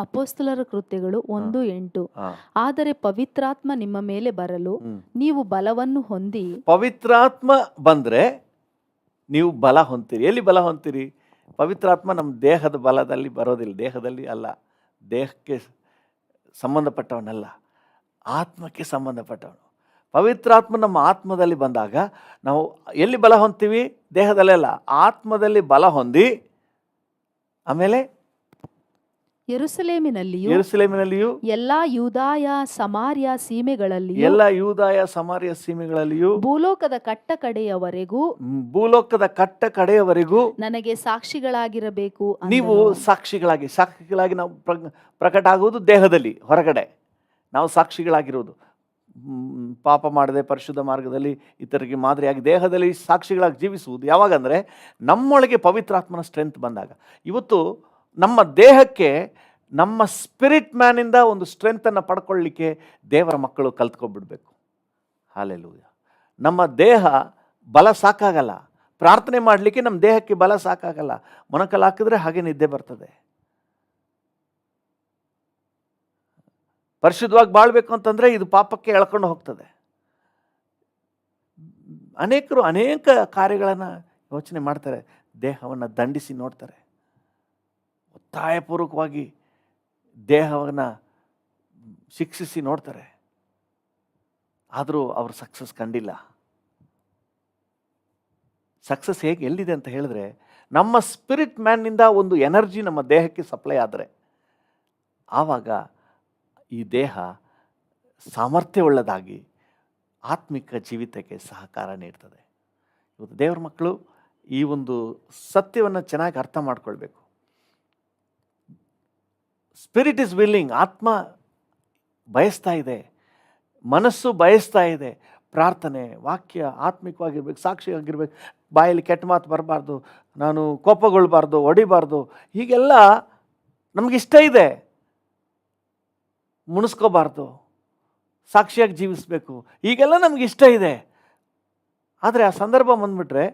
ಅಪೊಸ್ತಲರ ಕೃತ್ಯಗಳು 1:8. ಆದರೆ ಪವಿತ್ರಾತ್ಮ ನಿಮ್ಮ ಮೇಲೆ ಬರಲು ನೀವು ಬಲವನ್ನು ಹೊಂದಿ. ಪವಿತ್ರಾತ್ಮ ಬಂದರೆ ನೀವು ಬಲ ಹೊಂತೀರಿ. ಎಲ್ಲಿ ಬಲ ಹೊಂತೀರಿ? ಪವಿತ್ರಾತ್ಮ ನಮ್ಮ ದೇಹದ ಬಲದಲ್ಲಿ ಬರೋದಿಲ್ಲ, ದೇಹದಲ್ಲಿ ಅಲ್ಲ, ದೇಹಕ್ಕೆ ಸಂಬಂಧಪಟ್ಟವನಲ್ಲ, ಆತ್ಮಕ್ಕೆ ಸಂಬಂಧಪಟ್ಟವನು. ಪವಿತ್ರಾತ್ಮ ನಮ್ಮ ಆತ್ಮದಲ್ಲಿ ಬಂದಾಗ ನಾವು ಎಲ್ಲಿ ಬಲ ಹೊಂದ್ತೀವಿ? ದೇಹದಲ್ಲೆಲ್ಲ, ಆತ್ಮದಲ್ಲಿ ಬಲ ಹೊಂದಿ ಆಮೇಲೆ ಯೆರೂಸಲೇಮಿನಲ್ಲಿಯೂ ಎಲ್ಲಾ ಯೂದಾಯ ಸಮಾರ್ಯ ಸೀಮೆಗಳಲ್ಲಿಯೂ ಭೂಲೋಕದ ಕಟ್ಟ ಕಡೆಯವರೆಗೂ ನನಗೆ ಸಾಕ್ಷಿಗಳಾಗಿರಬೇಕು. ನೀವು ಸಾಕ್ಷಿಗಳಾಗಿ ನಾವು ಪ್ರಕಟ ಆಗುವುದು ದೇಹದಲ್ಲಿ, ಹೊರಗಡೆ ನಾವು ಸಾಕ್ಷಿಗಳಾಗಿರುವುದು. ಪಾಪ ಮಾಡದೆ ಪರಿಶುದ್ಧ ಮಾರ್ಗದಲ್ಲಿ ಇತರರಿಗೆ ಮಾದರಿಯಾಗಿ ದೇಹದಲ್ಲಿ ಸಾಕ್ಷಿಗಳಾಗಿ ಜೀವಿಸುವುದು ಯಾವಾಗಂದರೆ ನಮ್ಮೊಳಗೆ ಪವಿತ್ರಾತ್ಮನ ಸ್ಟ್ರೆಂತ್ ಬಂದಾಗ. ಇವತ್ತು ನಮ್ಮ ದೇಹಕ್ಕೆ ನಮ್ಮ ಸ್ಪಿರಿಟ್ ಮ್ಯಾನಿಂದ ಒಂದು ಸ್ಟ್ರೆಂತನ್ನು ಪಡ್ಕೊಳ್ಳಿಕ್ಕೆ ದೇವರ ಮಕ್ಕಳು ಕಲ್ತ್ಕೊಬಿಡ್ಬೇಕು. ಹಲ್ಲೆಲೂಯ. ನಮ್ಮ ದೇಹ ಬಲ ಸಾಕಾಗಲ್ಲ, ಪ್ರಾರ್ಥನೆ ಮಾಡಲಿಕ್ಕೆ ನಮ್ಮ ದೇಹಕ್ಕೆ ಬಲ ಸಾಕಾಗಲ್ಲ. ಮೊಣಕಲ್ ಹಾಕಿದ್ರೆ ಹಾಗೆ ನಿದ್ದೆ ಬರ್ತದೆ. ಪರಿಶುದ್ಧವಾಗಿ ಬಾಳ್ಬೇಕು ಅಂತಂದರೆ ಇದು ಪಾಪಕ್ಕೆ ಎಳ್ಕೊಂಡು ಹೋಗ್ತದೆ. ಅನೇಕರು ಅನೇಕ ಕಾರ್ಯಗಳನ್ನು ಯೋಚನೆ ಮಾಡ್ತಾರೆ, ದೇಹವನ್ನು ದಂಡಿಸಿ ನೋಡ್ತಾರೆ, ಒತ್ತಾಯಪೂರ್ವಕವಾಗಿ ದೇಹವನ್ನು ಶಿಕ್ಷಿಸಿ ನೋಡ್ತಾರೆ, ಆದರೂ ಅವರು ಸಕ್ಸಸ್ ಕಂಡಿಲ್ಲ. ಸಕ್ಸಸ್ ಎಲ್ಲಿದೆ ಅಂತ ಹೇಳಿದ್ರೆ, ನಮ್ಮ ಸ್ಪಿರಿಟ್ ಮ್ಯಾನ್ನಿಂದ ಒಂದು ಎನರ್ಜಿ ನಮ್ಮ ದೇಹಕ್ಕೆ ಸಪ್ಲೈ ಆದರೆ ಆವಾಗ ಈ ದೇಹ ಸಾಮರ್ಥ್ಯವುಳ್ಳದಾಗಿ ಆತ್ಮಿಕ ಜೀವಿತಕ್ಕೆ ಸಹಕಾರ ನೀಡ್ತದೆ. ಇವತ್ತು ದೇವರ ಮಕ್ಕಳು ಈ ಒಂದು ಸತ್ಯವನ್ನು ಚೆನ್ನಾಗಿ ಅರ್ಥ ಮಾಡ್ಕೊಳ್ಬೇಕು. ಸ್ಪಿರಿಟ್ ಇಸ್ ವಿಲ್ಲಿಂಗ್, ಆತ್ಮ ಬಯಸ್ತಾ ಇದೆ, ಮನಸ್ಸು ಬಯಸ್ತಾ ಇದೆ. ಪ್ರಾರ್ಥನೆ, ವಾಕ್ಯ, ಆತ್ಮಿಕವಾಗಿರ್ಬೇಕು, ಸಾಕ್ಷಿಯಾಗಿರ್ಬೇಕು, ಬಾಯಲ್ಲಿ ಕೆಟ್ಟ ಮಾತು ಬರಬಾರ್ದು, ನಾನು ಕೋಪಗೊಳ್ಬಾರ್ದು, ಹೊಡಿಬಾರ್ದು, ಹೀಗೆಲ್ಲ ನಮಗಿಷ್ಟ ಇದೆ. ಮುಣಿಸ್ಕೋಬಾರ್ದು, ಸಾಕ್ಷಿಯಾಗಿ ಜೀವಿಸಬೇಕು, ಹೀಗೆಲ್ಲ ನಮಗಿಷ್ಟ ಇದೆ. ಆದರೆ ಆ ಸಂದರ್ಭ ಬಂದ್ಬಿಟ್ರೆ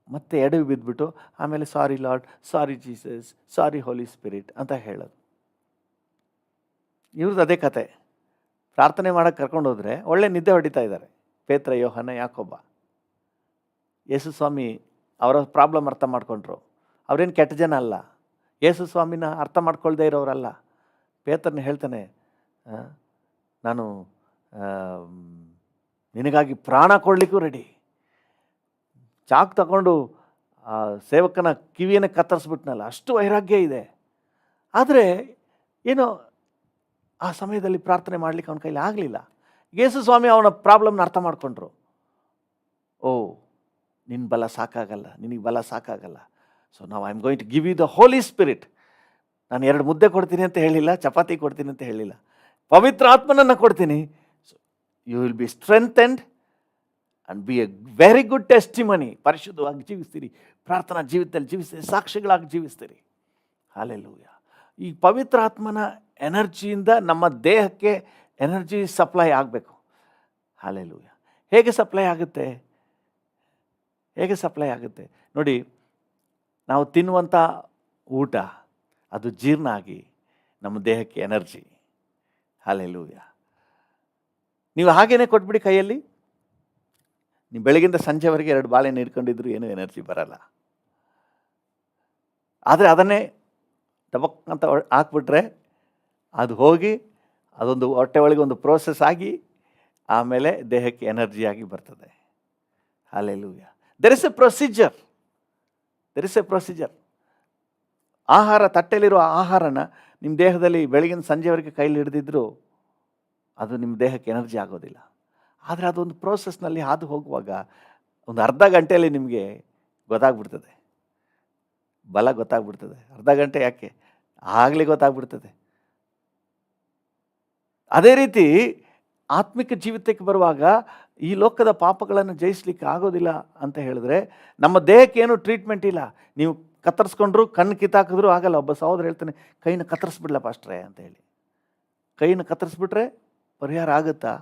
ಮತ್ತೆ ಎಡವಿ ಬಿದ್ದುಬಿಟ್ಟು ಆಮೇಲೆ ಸಾರಿ ಲಾರ್ಡ್, ಸಾರಿ ಜೀಸಸ್, ಸಾರಿ ಹೋಲಿ ಸ್ಪಿರಿಟ್ ಅಂತ ಹೇಳೋದು. ಇವ್ರದ್ದು ಅದೇ ಕತೆ. ಪ್ರಾರ್ಥನೆ ಮಾಡೋಕ್ಕೆ ಕರ್ಕೊಂಡು ಹೋದರೆ ಒಳ್ಳೆ ನಿದ್ದೆ ಹೊಡಿತಾ ಇದ್ದಾರೆ ಪೇತ್ರ, ಯೋಹನ, ಯಾಕೋಬ. ಯೇಸು ಸ್ವಾಮಿ ಅವರ ಪ್ರಾಬ್ಲಮ್ ಅರ್ಥ ಮಾಡ್ಕೊಂಡ್ರು. ಅವರೇನು ಕೆಟ್ಟ ಜನ ಅಲ್ಲ, ಯೇಸು ಸ್ವಾಮಿನ ಅರ್ಥ ಮಾಡ್ಕೊಳ್ದೇ ಇರೋರಲ್ಲ. ಪೇತ್ರನ ಹೇಳ್ತಾನೆ, ನಾನು ನಿನಗಾಗಿ ಪ್ರಾಣ ಕೊಡಲಿಕ್ಕೂ ರೆಡಿ. ಚಾಕು ತಗೊಂಡು ಸೇವಕನ ಕಿವಿಯನ್ನು ಕತ್ತರಿಸ್ಬಿಟ್ನಲ್ಲ, ಅಷ್ಟು ವೈರಾಗ್ಯ ಇದೆ. ಆದರೆ ಏನೋ ಆ ಸಮಯದಲ್ಲಿ ಪ್ರಾರ್ಥನೆ ಮಾಡಲಿಕ್ಕೆ ಅವನ ಕೈಲಿ ಆಗಲಿಲ್ಲ. ಯೇಸು ಸ್ವಾಮಿ ಅವನ ಪ್ರಾಬ್ಲಮ್ನ ಅರ್ಥ ಮಾಡಿಕೊಂಡ್ರು. ಓ, ನಿನ್ನ ಬಲ ಸಾಕಾಗಲ್ಲ, ನಿನಗೆ ಬಲ ಸಾಕಾಗಲ್ಲ. ಸೊ ನಾವು I am going to give you the Holi spirit. ನಾನು 2 ಮುದ್ದೆ ಕೊಡ್ತೀನಿ ಅಂತ ಹೇಳಿಲ್ಲ, ಚಪಾತಿ ಕೊಡ್ತೀನಿ ಅಂತ ಹೇಳಿಲ್ಲ, ಪವಿತ್ರ ಆತ್ಮನನ್ನು ಕೊಡ್ತೀನಿ. So you will be strengthened and be a very good testimony. ಪರಿಶುದ್ಧವಾಗಿ ಜೀವಿಸ್ತೀರಿ, ಪ್ರಾರ್ಥನಾ ಜೀವಿತದಲ್ಲಿ ಜೀವಿಸ್ತೀರಿ, ಸಾಕ್ಷಿಗಳಾಗಿ ಜೀವಿಸ್ತೀರಿ. ಹಲ್ಲೆಲೂಯಾ. ಈ ಪವಿತ್ರ ಆತ್ಮನ ಎನರ್ಜಿಯಿಂದ ನಮ್ಮ ದೇಹಕ್ಕೆ ಎನರ್ಜಿ ಸಪ್ಲೈ ಆಗಬೇಕು. ಹಲ್ಲೆಲೂಯಾ. ಹೇಗೆ ಸಪ್ಲೈ ಆಗುತ್ತೆ? ಹೇಗೆ ಸಪ್ಲೈ ಆಗುತ್ತೆ ನೋಡಿ, ನಾವು ತಿನ್ನುವಂಥ ಊಟ ಅದು ಜೀರ್ಣ ಆಗಿ ನಮ್ಮ ದೇಹಕ್ಕೆ ಎನರ್ಜಿ. ಹಲ್ಲೆಲೂಯಾ. ನೀವು ಹಾಗೇನೆ ಕೊಟ್ಬಿಡಿ ಕೈಯಲ್ಲಿ, ನೀವು ಬೆಳಗಿಂದ ಸಂಜೆವರೆಗೆ 2 ಬಾಳೆಹಣ್ಣು ಹಿಡ್ಕೊಂಡಿದ್ರು ಏನೂ ಎನರ್ಜಿ ಬರಲ್ಲ. ಆದರೆ ಅದನ್ನೇ ಟಬಕ್ ಅಂತ ಹಾಕ್ಬಿಟ್ರೆ ಅದು ಹೋಗಿ ಅದೊಂದು ಹೊಟ್ಟೆ ಒಳಗೆ ಒಂದು ಪ್ರೋಸೆಸ್ ಆಗಿ ಆಮೇಲೆ ದೇಹಕ್ಕೆ ಎನರ್ಜಿಯಾಗಿ ಬರ್ತದೆ. Hallelujah. There is A procedure. ಆಹಾರ, ತಟ್ಟೆಲಿರೋ ಆಹಾರನ ನಿಮ್ಮ ದೇಹದಲ್ಲಿ ಬೆಳಗಿನ ಸಂಜೆವರೆಗೆ ಕೈಲಿ ಹಿಡಿದಿದ್ರು ಅದು ನಿಮ್ಮ ದೇಹಕ್ಕೆ ಎನರ್ಜಿ ಆಗೋದಿಲ್ಲ. ಆದರೆ ಅದೊಂದು ಪ್ರೋಸೆಸ್ನಲ್ಲಿ ಹಾದು ಹೋಗುವಾಗ ಒಂದು ಅರ್ಧ ಗಂಟೆಯಲ್ಲಿ ನಿಮಗೆ ಗೊತ್ತಾಗ್ಬಿಡ್ತದೆ, ಬಲ ಗೊತ್ತಾಗ್ಬಿಡ್ತದೆ. ಅರ್ಧ ಗಂಟೆ ಯಾಕೆ, ಆಗಲೇ ಗೊತ್ತಾಗ್ಬಿಡ್ತದೆ. ಅದೇ ರೀತಿ ಆತ್ಮಿಕ ಜೀವಿತಕ್ಕೆ ಬರುವಾಗ ಈ ಲೋಕದ ಪಾಪಗಳನ್ನು ಜಯಿಸ್ಲಿಕ್ಕೆ ಆಗೋದಿಲ್ಲ ಅಂತ ಹೇಳಿದ್ರೆ ನಮ್ಮ ದೇಹಕ್ಕೇನು ಟ್ರೀಟ್ಮೆಂಟ್ ಇಲ್ಲ. ನೀವು ಕತ್ತರಿಸ್ಕೊಂಡ್ರು, ಕಣ್ಣು ಕಿತ್ತಾಕಿದ್ರು ಆಗಲ್ಲ. ಒಬ್ಬ ಸಹೋದರ ಹೇಳ್ತಾನೆ, ಕೈನ ಕತ್ತರಿಸ್ಬಿಡ್ಲ ಪಾಸ್ಟ್ರೆ ಅಂತ ಹೇಳಿ. ಕೈನ ಕತ್ತರಿಸ್ಬಿಟ್ರೆ ಪರಿಹಾರ ಆಗುತ್ತಾ?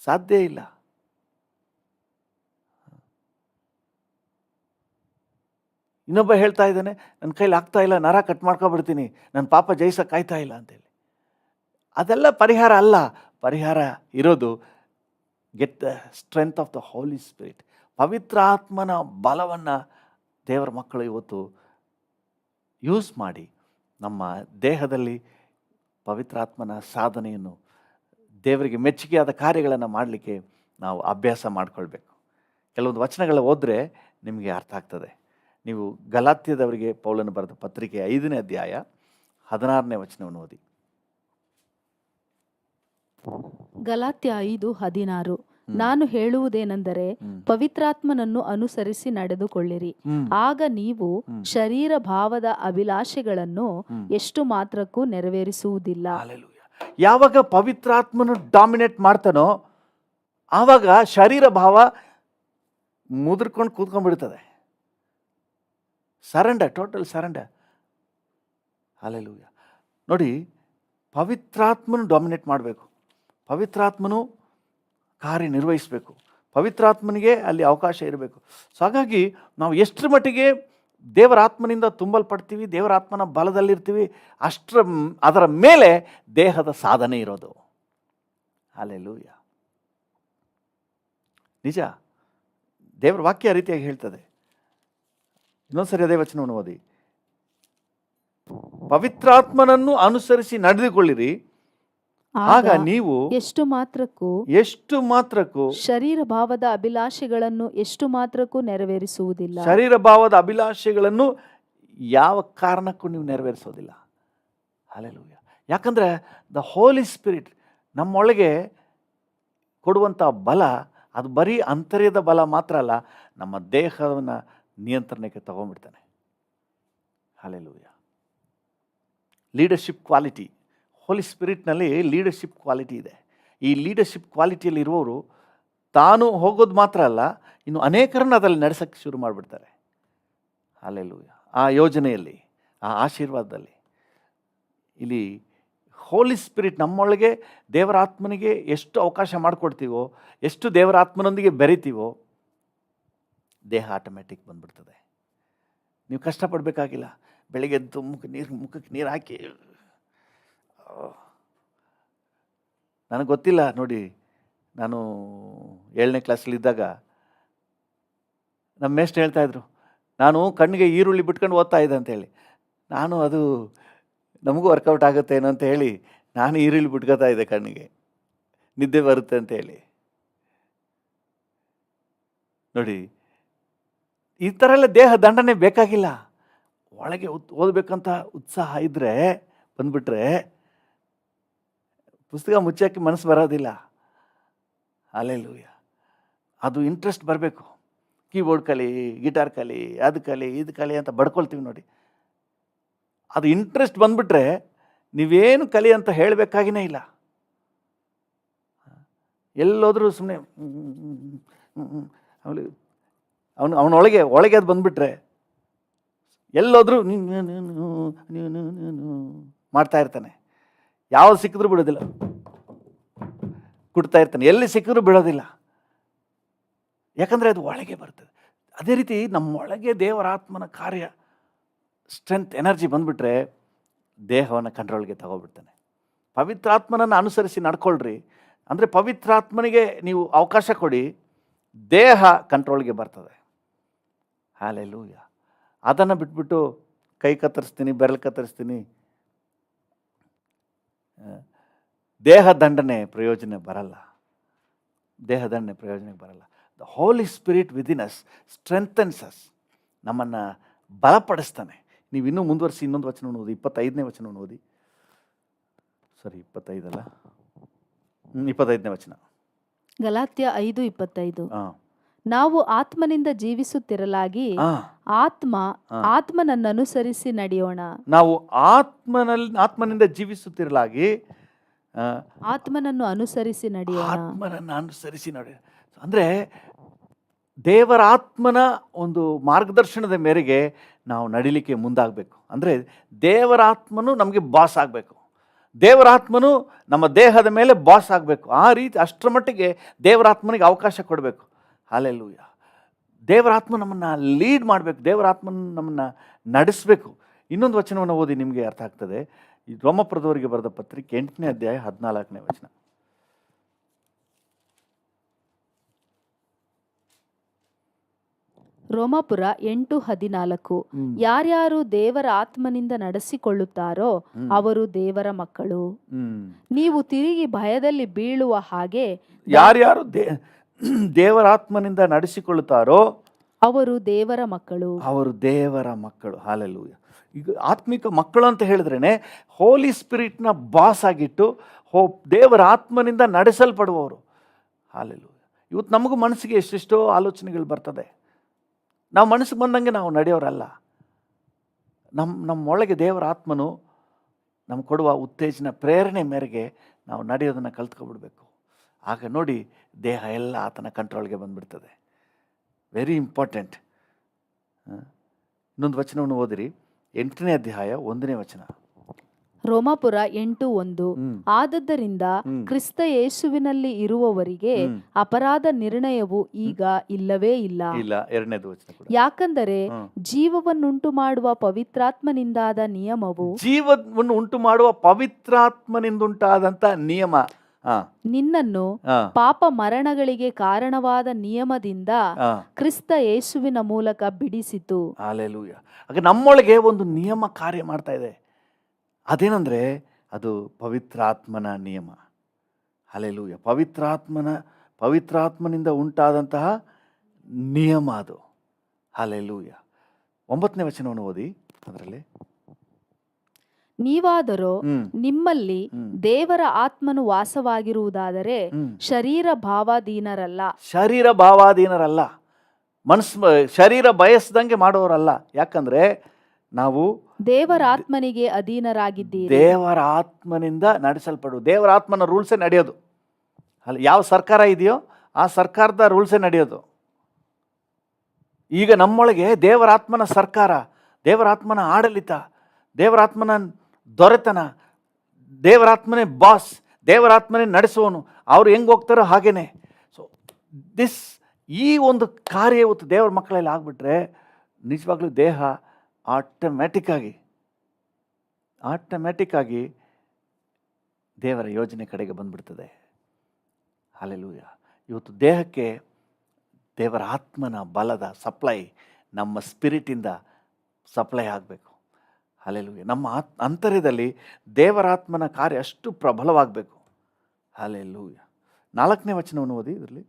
ಸಾಧ್ಯ ಇಲ್ಲ. ಇನ್ನೊಬ್ಬ ಹೇಳ್ತಾ ಇದ್ದಾನೆ, ನನ್ನ ಕೈಲಿ ಆಗ್ತಾ ಇಲ್ಲ, ನರ ಕಟ್ ಮಾಡ್ಕೊಬಿಡ್ತೀನಿ, ನನ್ನ ಪಾಪ ಜಯಿಸಕ್ಕೆ ಆಯ್ತಾ ಇಲ್ಲ ಅಂತೇಳಿ. ಅದೆಲ್ಲ ಪರಿಹಾರ ಅಲ್ಲ. ಪರಿಹಾರ ಇರೋದು get the strength of the Holi Spirit. ಪವಿತ್ರ ಆತ್ಮನ ಬಲವನ್ನು ದೇವರ ಮಕ್ಕಳು ಇವತ್ತು ಯೂಸ್ ಮಾಡಿ ನಮ್ಮ ದೇಹದಲ್ಲಿ ಪವಿತ್ರಾತ್ಮನ ಸಾಧನೆಯನ್ನು, ದೇವರಿಗೆ ಮೆಚ್ಚುಗೆಯಾದ ಕಾರ್ಯಗಳನ್ನು ಮಾಡಲಿಕ್ಕೆ ನಾವು ಅಭ್ಯಾಸ ಮಾಡಿಕೊಳ್ಬೇಕು. ಕೆಲವೊಂದು ವಚನಗಳು ಓದಿದ್ರೆ ನಿಮಗೆ ಅರ್ಥ ಆಗ್ತದೆ. ನೀವು ಗಲಾತ್ಯದವರಿಗೆ ಪೌಲನು ಬರೆದ ಪತ್ರಿಕೆ 5ನೇ ಅಧ್ಯಾಯ 16ನೇ ವಚನವನ್ನು ಓದಿ. ಗಲಾತ್ಯ 5:16. ನಾನು ಹೇಳುವುದೇನೆಂದರೆ, ಪವಿತ್ರಾತ್ಮನನ್ನು ಅನುಸರಿಸಿ ನಡೆದುಕೊಳ್ಳಿರಿ, ಆಗ ನೀವು ಶರೀರ ಭಾವದ ಅಭಿಲಾಷೆಗಳನ್ನು ಎಷ್ಟು ಮಾತ್ರಕ್ಕೂ ನೆರವೇರಿಸುವುದಿಲ್ಲ. ಯಾವಾಗ ಪವಿತ್ರಾತ್ಮನು ಡಾಮಿನೇಟ್ ಮಾಡ್ತಾನೋ ಆವಾಗ ಶರೀರ ಭಾವ ಮುದ್ರಕೊಂಡು ಕೂತ್ಕೊಂಡ್ಬಿಡ್ತದೆ. Surrender, total surrender. ಹಲ್ಲೆಲೂಯಾ. ನೋಡಿ, ಪವಿತ್ರಾತ್ಮನು ಡಾಮಿನೇಟ್ ಮಾಡಬೇಕು, ಪವಿತ್ರಾತ್ಮನು ಕಾರ್ಯನಿರ್ವಹಿಸಬೇಕು, ಪವಿತ್ರಾತ್ಮನಿಗೆ ಅಲ್ಲಿ ಅವಕಾಶ ಇರಬೇಕು. ಸೊ ಹಾಗಾಗಿ ನಾವು ಎಷ್ಟರ ಮಟ್ಟಿಗೆ ದೇವರ ಆತ್ಮನಿಂದ ತುಂಬಲ್ಪಡ್ತೀವಿ, ದೇವರ ಆತ್ಮನ ಬಲದಲ್ಲಿರ್ತೀವಿ, ಅದರ ಮೇಲೆ ದೇಹದ ಸಾಧನೆ ಇರೋದು. ಹಲ್ಲೆಲೂಯಾ. ನಿಜ, ದೇವರ ವಾಕ್ಯ ರೀತಿಯಾಗಿ ಹೇಳ್ತದೆ. ಇನ್ನೊಂದ್ಸರಿ ಅದೇ ವಚನವನ್ನು ಓದಿ. ಪವಿತ್ರಾತ್ಮನನ್ನು ಅನುಸರಿಸಿ ನಡೆದುಕೊಳ್ಳಿರಿ, ಆಗ ನೀವು ಎಷ್ಟು ಮಾತ್ರಕ್ಕೂ ಶರೀರ ಭಾವದ ಅಭಿಲಾಷೆಗಳನ್ನು ಎಷ್ಟು ಮಾತ್ರಕ್ಕೂ ನೆರವೇರಿಸುವುದಿಲ್ಲ. ಶರೀರ ಭಾವದ ಅಭಿಲಾಷೆಗಳನ್ನು ಯಾವ ಕಾರಣಕ್ಕೂ ನೀವು ನೆರವೇರಿಸೋದಿಲ್ಲ. ಹಲ್ಲೆಲೂಯಾ. ಯಾಕಂದ್ರೆ ದ ಹೋಲಿ ಸ್ಪಿರಿಟ್ ನಮ್ಮೊಳಗೆ ಕೊಡುವಂಥ ಬಲ ಅದು ಬರೀ ಅಂತರ್ಯದ ಬಲ ಮಾತ್ರ ಅಲ್ಲ, ನಮ್ಮ ದೇಹವನ್ನು ನಿಯಂತ್ರಣಕ್ಕೆ ತಗೊಂಡ್ಬಿಡ್ತಾನೆ. ಹಲ್ಲೆಲೂಯಾ. ಲೀಡರ್ಶಿಪ್ ಕ್ವಾಲಿಟಿ ಹೋಲಿ ಸ್ಪಿರಿಟ್ನಲ್ಲಿ ಲೀಡರ್ಶಿಪ್ ಕ್ವಾಲಿಟಿ ಇದೆ. ಈ ಲೀಡರ್ಶಿಪ್ ಕ್ವಾಲಿಟಿಯಲ್ಲಿ ಇರುವವರು ತಾನು ಹೋಗೋದು ಮಾತ್ರ ಅಲ್ಲ, ಇನ್ನು ಅನೇಕರನ್ನು ಅದರಲ್ಲಿ ನಡೆಸೋಕ್ಕೆ ಶುರು ಮಾಡಿಬಿಡ್ತಾರೆ. ಹಲ್ಲೆಲೂಯಾ. ಆ ಯೋಜನೆಯಲ್ಲಿ, ಆ ಆಶೀರ್ವಾದದಲ್ಲಿ ಇಲ್ಲಿ ಹೋಲಿ ಸ್ಪಿರಿಟ್ ನಮ್ಮೊಳಗೆ ದೇವರ ಆತ್ಮನಿಗೆ ಎಷ್ಟು ಅವಕಾಶ ಮಾಡಿಕೊಡ್ತೀವೋ, ಎಷ್ಟು ದೇವರ ಆತ್ಮನೊಂದಿಗೆ ಬೆರಿತೀವೋ, ದೇಹ ಆಟೋಮ್ಯಾಟಿಕ್ ಬಂದ್ಬಿಡ್ತದೆ. ನೀವು ಕಷ್ಟಪಡಬೇಕಾಗಿಲ್ಲ. ಬೆಳಿಗ್ಗೆ ಎದ್ದು ಮುಖಕ್ಕೆ ನೀರು ಹಾಕಿ, ನನಗೆ ಗೊತ್ತಿಲ್ಲ ನೋಡಿ, ನಾನು 7ನೇ ಕ್ಲಾಸಲ್ಲಿದ್ದಾಗ ನಮ್ಮ ಮೇಷ್ಟ್ರು ಹೇಳ್ತಾಯಿದ್ರು, ನಾನು ಕಣ್ಣಿಗೆ ಈರುಳ್ಳಿ ಬಿಟ್ಕೊಂಡು ಓದ್ತಾ ಇದ್ದೆ ಅಂತೇಳಿ. ನಾನು ಅದು ನಮಗೂ ವರ್ಕೌಟ್ ಆಗುತ್ತೆ ಏನೋ ಅಂತ ಹೇಳಿ ನಾನು ಈರುಳ್ಳಿ ಬಿಟ್ಕೋತಾ ಇದ್ದೆ, ಕಣ್ಣಿಗೆ ನಿದ್ದೆ ಬರುತ್ತೆ ಅಂತೇಳಿ. ನೋಡಿ, ಈ ಥರ ಎಲ್ಲ ದೇಹ ದಂಡನೆ ಬೇಕಾಗಿಲ್ಲ. ಒಳಗೆ ಓದಬೇಕಂತ ಉತ್ಸಾಹ ಇದ್ದರೆ ಬಂದ್ಬಿಟ್ರೆ ಪುಸ್ತಕ ಮುಚ್ಚೋಕ್ಕೆ ಮನಸ್ಸು ಬರೋದಿಲ್ಲ. ಹಲ್ಲೆಲೂಯಾ. ಅದು ಇಂಟ್ರೆಸ್ಟ್ ಬರಬೇಕು. ಕೀಬೋರ್ಡ್ ಕಲಿ, ಗಿಟಾರ್ ಕಲಿ, ಅದು ಕಲಿ, ಇದು ಕಲಿ ಅಂತ ಬಡ್ಕೊಳ್ತೀವಿ ನೋಡಿ. ಅದು ಇಂಟ್ರೆಸ್ಟ್ ಬಂದ್ಬಿಟ್ರೆ ನೀವೇನು ಕಲಿ ಅಂತ ಹೇಳಬೇಕಾಗಿನೇ ಇಲ್ಲ. ಎಲ್ಲೋದ್ರೂ ಸುಮ್ಮನೆ ಅವನೊಳಗೆ ಅದು ಬಂದ್ಬಿಟ್ರೆ ಎಲ್ಲೋದ್ರೂ ಮಾಡ್ತಾ ಇರ್ತಾನೆ. ಯಾವ್ದು ಸಿಕ್ಕಿದ್ರೂ ಬಿಡೋದಿಲ್ಲ, ಕುಡ್ತಾ ಇರ್ತಾನೆ. ಎಲ್ಲಿ ಸಿಕ್ಕಿದ್ರೂ ಬಿಡೋದಿಲ್ಲ, ಯಾಕಂದರೆ ಅದು ಒಳಗೆ ಬರ್ತದೆ. ಅದೇ ರೀತಿ ನಮ್ಮೊಳಗೆ ದೇವರ ಆತ್ಮನ ಕಾರ್ಯ, ಸ್ಟ್ರೆಂತ್, ಎನರ್ಜಿ ಬಂದುಬಿಟ್ರೆ ದೇಹವನ್ನು ಕಂಟ್ರೋಲ್ಗೆ ತಗೋಬಿಡ್ತಾನೆ. ಪವಿತ್ರಾತ್ಮನನ್ನು ಅನುಸರಿಸಿ ನಡ್ಕೊಳ್ರಿ. ಅಂದರೆ ಪವಿತ್ರಾತ್ಮನಿಗೆ ನೀವು ಅವಕಾಶ ಕೊಡಿ, ದೇಹ ಕಂಟ್ರೋಲ್ಗೆ ಬರ್ತದೆ. ಹಲ್ಲೆಲೂಯಾ. ಅದನ್ನು ಬಿಟ್ಬಿಟ್ಟು ಕೈ ಕತ್ತರಿಸ್ತೀನಿ, ಬೆರಳು ಕತ್ತರಿಸ್ತೀನಿ, ದೇಹ ದಂಡನೆ ಪ್ರಯೋಜನ ಬರಲ್ಲ. ದೇಹ ದಂಡನೆ ಪ್ರಯೋಜನಕ್ಕೆ ಬರಲ್ಲ. The Holi spirit within us strengthens us, ನಮ್ಮನ್ನು ಬಲಪಡಿಸ್ತಾನೆ. ನೀವು ಇನ್ನೂ ಮುಂದುವರಿಸಿ ಇನ್ನೊಂದು ವಚನವನ್ನು ಓದಿ, 25ನೇ ವಚನವನ್ನು ಓದಿ. 25 ಅಲ್ಲ, 25ನೇ ವಚನ. ಗಲಾತ್ಯ 5:25. ನಾವು ಆತ್ಮನಿಂದ ಜೀವಿಸುತ್ತಿರಲಾಗಿ ಆತ್ಮನನ್ನು ಅನುಸರಿಸಿ ನಡೆಯೋಣ. ನಾವು ಆತ್ಮನಿಂದ ಜೀವಿಸುತ್ತಿರಲಾಗಿ ಆತ್ಮನನ್ನು ಅನುಸರಿಸಿ ನಡೆಯೋಣ. ಆತ್ಮನನ್ನು ಅನುಸರಿಸಿ ನಡೆಯೋಣ ಅಂದರೆ ದೇವರ ಆತ್ಮನ ಒಂದು ಮಾರ್ಗದರ್ಶನದ ಮೇರೆಗೆ ನಾವು ನಡಿಲಿಕ್ಕೆ ಮುಂದಾಗಬೇಕು. ಅಂದರೆ ದೇವರ ಆತ್ಮನು ನಮಗೆ ಬಾಸ್ ಆಗಬೇಕು, ದೇವರ ಆತ್ಮನು ನಮ್ಮ ದೇಹದ ಮೇಲೆ ಬಾಸ್ ಆಗಬೇಕು. ಆ ರೀತಿ ಅಷ್ಟರ ಮಟ್ಟಿಗೆ ದೇವರ ಆತ್ಮನಿಗೆ ಅವಕಾಶ ಕೊಡಬೇಕು. ಹಲ್ಲೆಲೂಯಾ. ದೇವರ ಆತ್ಮ ನಮ್ಮನ್ನು ಲೀಡ್ ಮಾಡಬೇಕು, ದೇವರ ಆತ್ಮನ ನಮ್ಮನ್ನು ನಡೆಸಬೇಕು. ಇನ್ನೊಂದು ವಚನವನ್ನು ಓದಿ, ನಿಮಗೆ ಅರ್ಥ ಆಗ್ತದೆ. ಈ ರೋಮಪುರದವರಿಗೆ ಬರೆದ ಪತ್ರಿಕೆ 8ನೇ ಅಧ್ಯಾಯ 14ನೇ ವಚನ. ರೋಮಾಪುರ 8:14. ಯಾರ್ಯಾರು ದೇವರ ಆತ್ಮನಿಂದ ನಡೆಸಿಕೊಳ್ಳುತ್ತಾರೋ ಅವರು ದೇವರ ಮಕ್ಕಳು. ನೀವು ತಿರುಗಿ ಭಯದಲ್ಲಿ ಬೀಳುವ ಹಾಗೆ, ಯಾರ್ಯಾರು ದೇವರ ಆತ್ಮನಿಂದ ನಡೆಸಿಕೊಳ್ಳುತ್ತಾರೋ ಅವರು ದೇವರ ಮಕ್ಕಳು, ಅವರು ದೇವರ ಮಕ್ಕಳು. ಹಲ್ಲೆಲೂಯಾ. ಈಗ ಆತ್ಮಿಕ ಮಕ್ಕಳು ಅಂತ ಹೇಳಿದ್ರೇನೆ ಹೋಲಿ ಸ್ಪಿರಿಟ್ನ ಬಾಸ್ ಆಗಿಟ್ಟು ದೇವರ ಆತ್ಮನಿಂದ ನಡೆಸಲ್ಪಡುವವರು. ಹಲ್ಲೆಲೂಯಾ. ಇವತ್ತು ನಮಗೂ ಮನಸ್ಸಿಗೆ ಎಷ್ಟೆಷ್ಟೋ ಆಲೋಚನೆಗಳು ಬರ್ತದೆ. ನಾವು ಮನಸ್ಸಿಗೆ ಬಂದಂಗೆ ನಾವು ನಡೆಯೋರಲ್ಲ. ನಮ್ಮೊಳಗೆ ದೇವರ ಆತ್ಮನು ನಮ್ಗೆ ಕೊಡುವ ಉತ್ತೇಜನ, ಪ್ರೇರಣೆ ಮೇರೆಗೆ ನಾವು ನಡೆಯೋದನ್ನು ಕಲ್ತ್ಕೊಬಿಡ್ಬೇಕು. ಆಗ ನೋಡಿ, ದೇಹ ಎಲ್ಲ ಆತನ ಕಂಟ್ರೋಲ್ಗೆ ಬಂದುಬಿಡ್ತದೆ. Very important. ಇನ್ನೊಂದು ವಚನವನ್ನು ಓದಿರಿ, 8ನೇ ಅಧ್ಯಾಯ 1ನೇ ವಚನ. ರೋಮಾಪುರ 8:1. ಆದದ್ದರಿಂದ ಕ್ರಿಸ್ತ ಯೇಸುವಿನಲ್ಲಿ ಇರುವವರಿಗೆ ಅಪರಾಧ ನಿರ್ಣಯವು ಈಗ ಇಲ್ಲವೇ ಇಲ್ಲ. 2ನೇ ವಚನ. ಯಾಕಂದರೆ ಜೀವವನ್ನುಂಟು ಮಾಡುವ ಪವಿತ್ರಾತ್ಮನಿಂದಾದ ನಿಯಮವು, ಜೀವವನ್ನು ಉಂಟು ಮಾಡುವ ಪವಿತ್ರಾತ್ಮನಿಂದುಂಟಾದಂತ ನಿಯಮ ನಿನ್ನನ್ನು ಪಾಪ ಮರಣಗಳಿಗೆ ಕಾರಣವಾದ ನಿಯಮದಿಂದ ಕ್ರಿಸ್ತ ಯೇಸುವಿನ ಮೂಲಕ ಬಿಡಿಸಿತು. ಹಲ್ಲೆಲೂಯಾ. ಹಾಗೆ ನಮ್ಮೊಳಗೆ ಒಂದು ನಿಯಮ ಕಾರ್ಯ ಮಾಡ್ತಾ ಇದೆ. ಅದೇನಂದ್ರೆ ಅದು ಪವಿತ್ರಾತ್ಮನ ನಿಯಮ. ಹಲ್ಲೆಲೂಯಾ. ಪವಿತ್ರಾತ್ಮನಿಂದ ಉಂಟಾದಂತಹ ನಿಯಮ ಅದು. ಹಲ್ಲೆಲೂಯಾ. 9ನೇ ವಚನವನ್ನು ಓದಿ. ಅದರಲ್ಲಿ, ನೀವಾದರೋ ನಿಮ್ಮಲ್ಲಿ ದೇವರ ಆತ್ಮನು ವಾಸವಾಗಿರುವುದಾದರೆ ಶರೀರ ಭಾವಾಧೀನರಲ್ಲ. ಮನಸ್ಸು ಶರೀರ ಬಯಸ್ದಂಗೆ ಮಾಡೋರಲ್ಲ. ಯಾಕಂದ್ರೆ ನಾವು ದೇವರ ಆತ್ಮನಿಗೆ ಅಧೀನರಾಗಿದ್ದೀರಿ. ದೇವರ ಆತ್ಮನಿಂದ ನಡೆಸಲ್ಪಡುವ, ದೇವರ ಆತ್ಮನ ರೂಲ್ಸೇ ನಡೆಯೋದು. ಅಲ್ಲ, ಯಾವ ಸರ್ಕಾರ ಇದೆಯೋ ಆ ಸರ್ಕಾರದ ರೂಲ್ಸೇ ನಡೆಯೋದು. ಈಗ ನಮ್ಮೊಳಗೆ ದೇವರ ಆತ್ಮನ ಸರ್ಕಾರ, ದೇವರ ಆತ್ಮನ ಆಡಳಿತ, ದೇವರ ಆತ್ಮನ ದೊರೆತನ, ದೇವರ ಆತ್ಮನೇ ಬಾಸ್, ದೇವರ ಆತ್ಮನೇ ನಡೆಸುವನು. ಅವ್ರು ಹೆಂಗೆ ಹೋಗ್ತಾರೋ ಹಾಗೇನೆ. ಸೊ ಈ ಒಂದು ಕಾರ್ಯ ಇವತ್ತು ದೇವರ ಮಕ್ಕಳಲ್ಲಿ ಆಗ್ಬಿಟ್ರೆ ನಿಜವಾಗ್ಲೂ ದೇಹ ಆಟೋಮ್ಯಾಟಿಕ್ ಆಗಿ ದೇವರ ಯೋಜನೆ ಕಡೆಗೆ ಬಂದ್ಬಿಡ್ತದೆ. ಹಲ್ಲೆಲೂಯಾ. ಇವತ್ತು ದೇಹಕ್ಕೆ ದೇವರ ಆತ್ಮನ ಬಲದ ಸಪ್ಲೈ ನಮ್ಮ ಸ್ಪಿರಿಟಿಂದ ಸಪ್ಲೈ ಆಗಬೇಕು. ಹಲ್ಲೆಲೂಯಾ. ನಮ್ಮ ಅಂತರ್ಯದಲ್ಲಿ ದೇವರ ಆತ್ಮನ ಕಾರ್ಯ ಅಷ್ಟು ಪ್ರಬಲವಾಗಬೇಕು. ಹಲ್ಲೆಲೂಯಾ. 4ನೇ ವಚನವನ್ನು ಓದಿ ಇದರಲ್ಲಿ.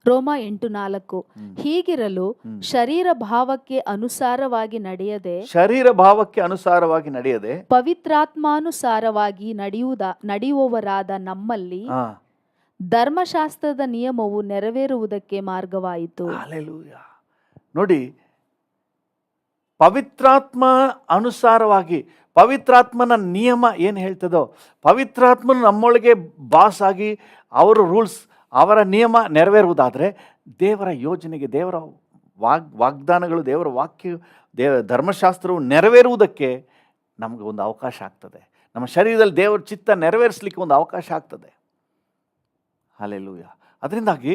ರೋಮ 8:4. ಹೀಗಿರಲು ಶರೀರ ಭಾವಕ್ಕೆ ಅನುಸಾರವಾಗಿ ನಡೆಯದೆ ಪವಿತ್ರಾತ್ಮಾನುಸಾರವಾಗಿ ನಡೆಯುವವರಾದ ನಮ್ಮಲ್ಲಿ ಧರ್ಮಶಾಸ್ತ್ರದ ನಿಯಮವು ನೆರವೇರುವುದಕ್ಕೆ ಮಾರ್ಗವಾಯಿತು. ಹಲ್ಲೆಲೂಯಾ. ನೋಡಿ, ಪವಿತ್ರಾತ್ಮ ಅನುಸಾರವಾಗಿ, ಪವಿತ್ರಾತ್ಮನ ನಿಯಮ ಏನು ಹೇಳ್ತದೋ, ಪವಿತ್ರಾತ್ಮನು ನಮ್ಮೊಳಗೆ ಬಾಸ್ ಆಗಿ ಅವರ ರೂಲ್ಸ್, ಅವರ ನಿಯಮ ನೆರವೇರುವುದಾದರೆ ದೇವರ ಯೋಜನೆಗೆ, ದೇವರ ವಾಗ್ದಾನಗಳು, ದೇವರ ವಾಕ್ಯ, ಧರ್ಮಶಾಸ್ತ್ರವು ನೆರವೇರುವುದಕ್ಕೆ ನಮಗೆ ಒಂದು ಅವಕಾಶ ಆಗ್ತದೆ. ನಮ್ಮ ಶರೀರದಲ್ಲಿ ದೇವರ ಚಿತ್ತ ನೆರವೇರಿಸಲಿಕ್ಕೆ ಒಂದು ಅವಕಾಶ ಆಗ್ತದೆ. ಹಲ್ಲೆಲೂಯಾ. ಅದರಿಂದಾಗಿ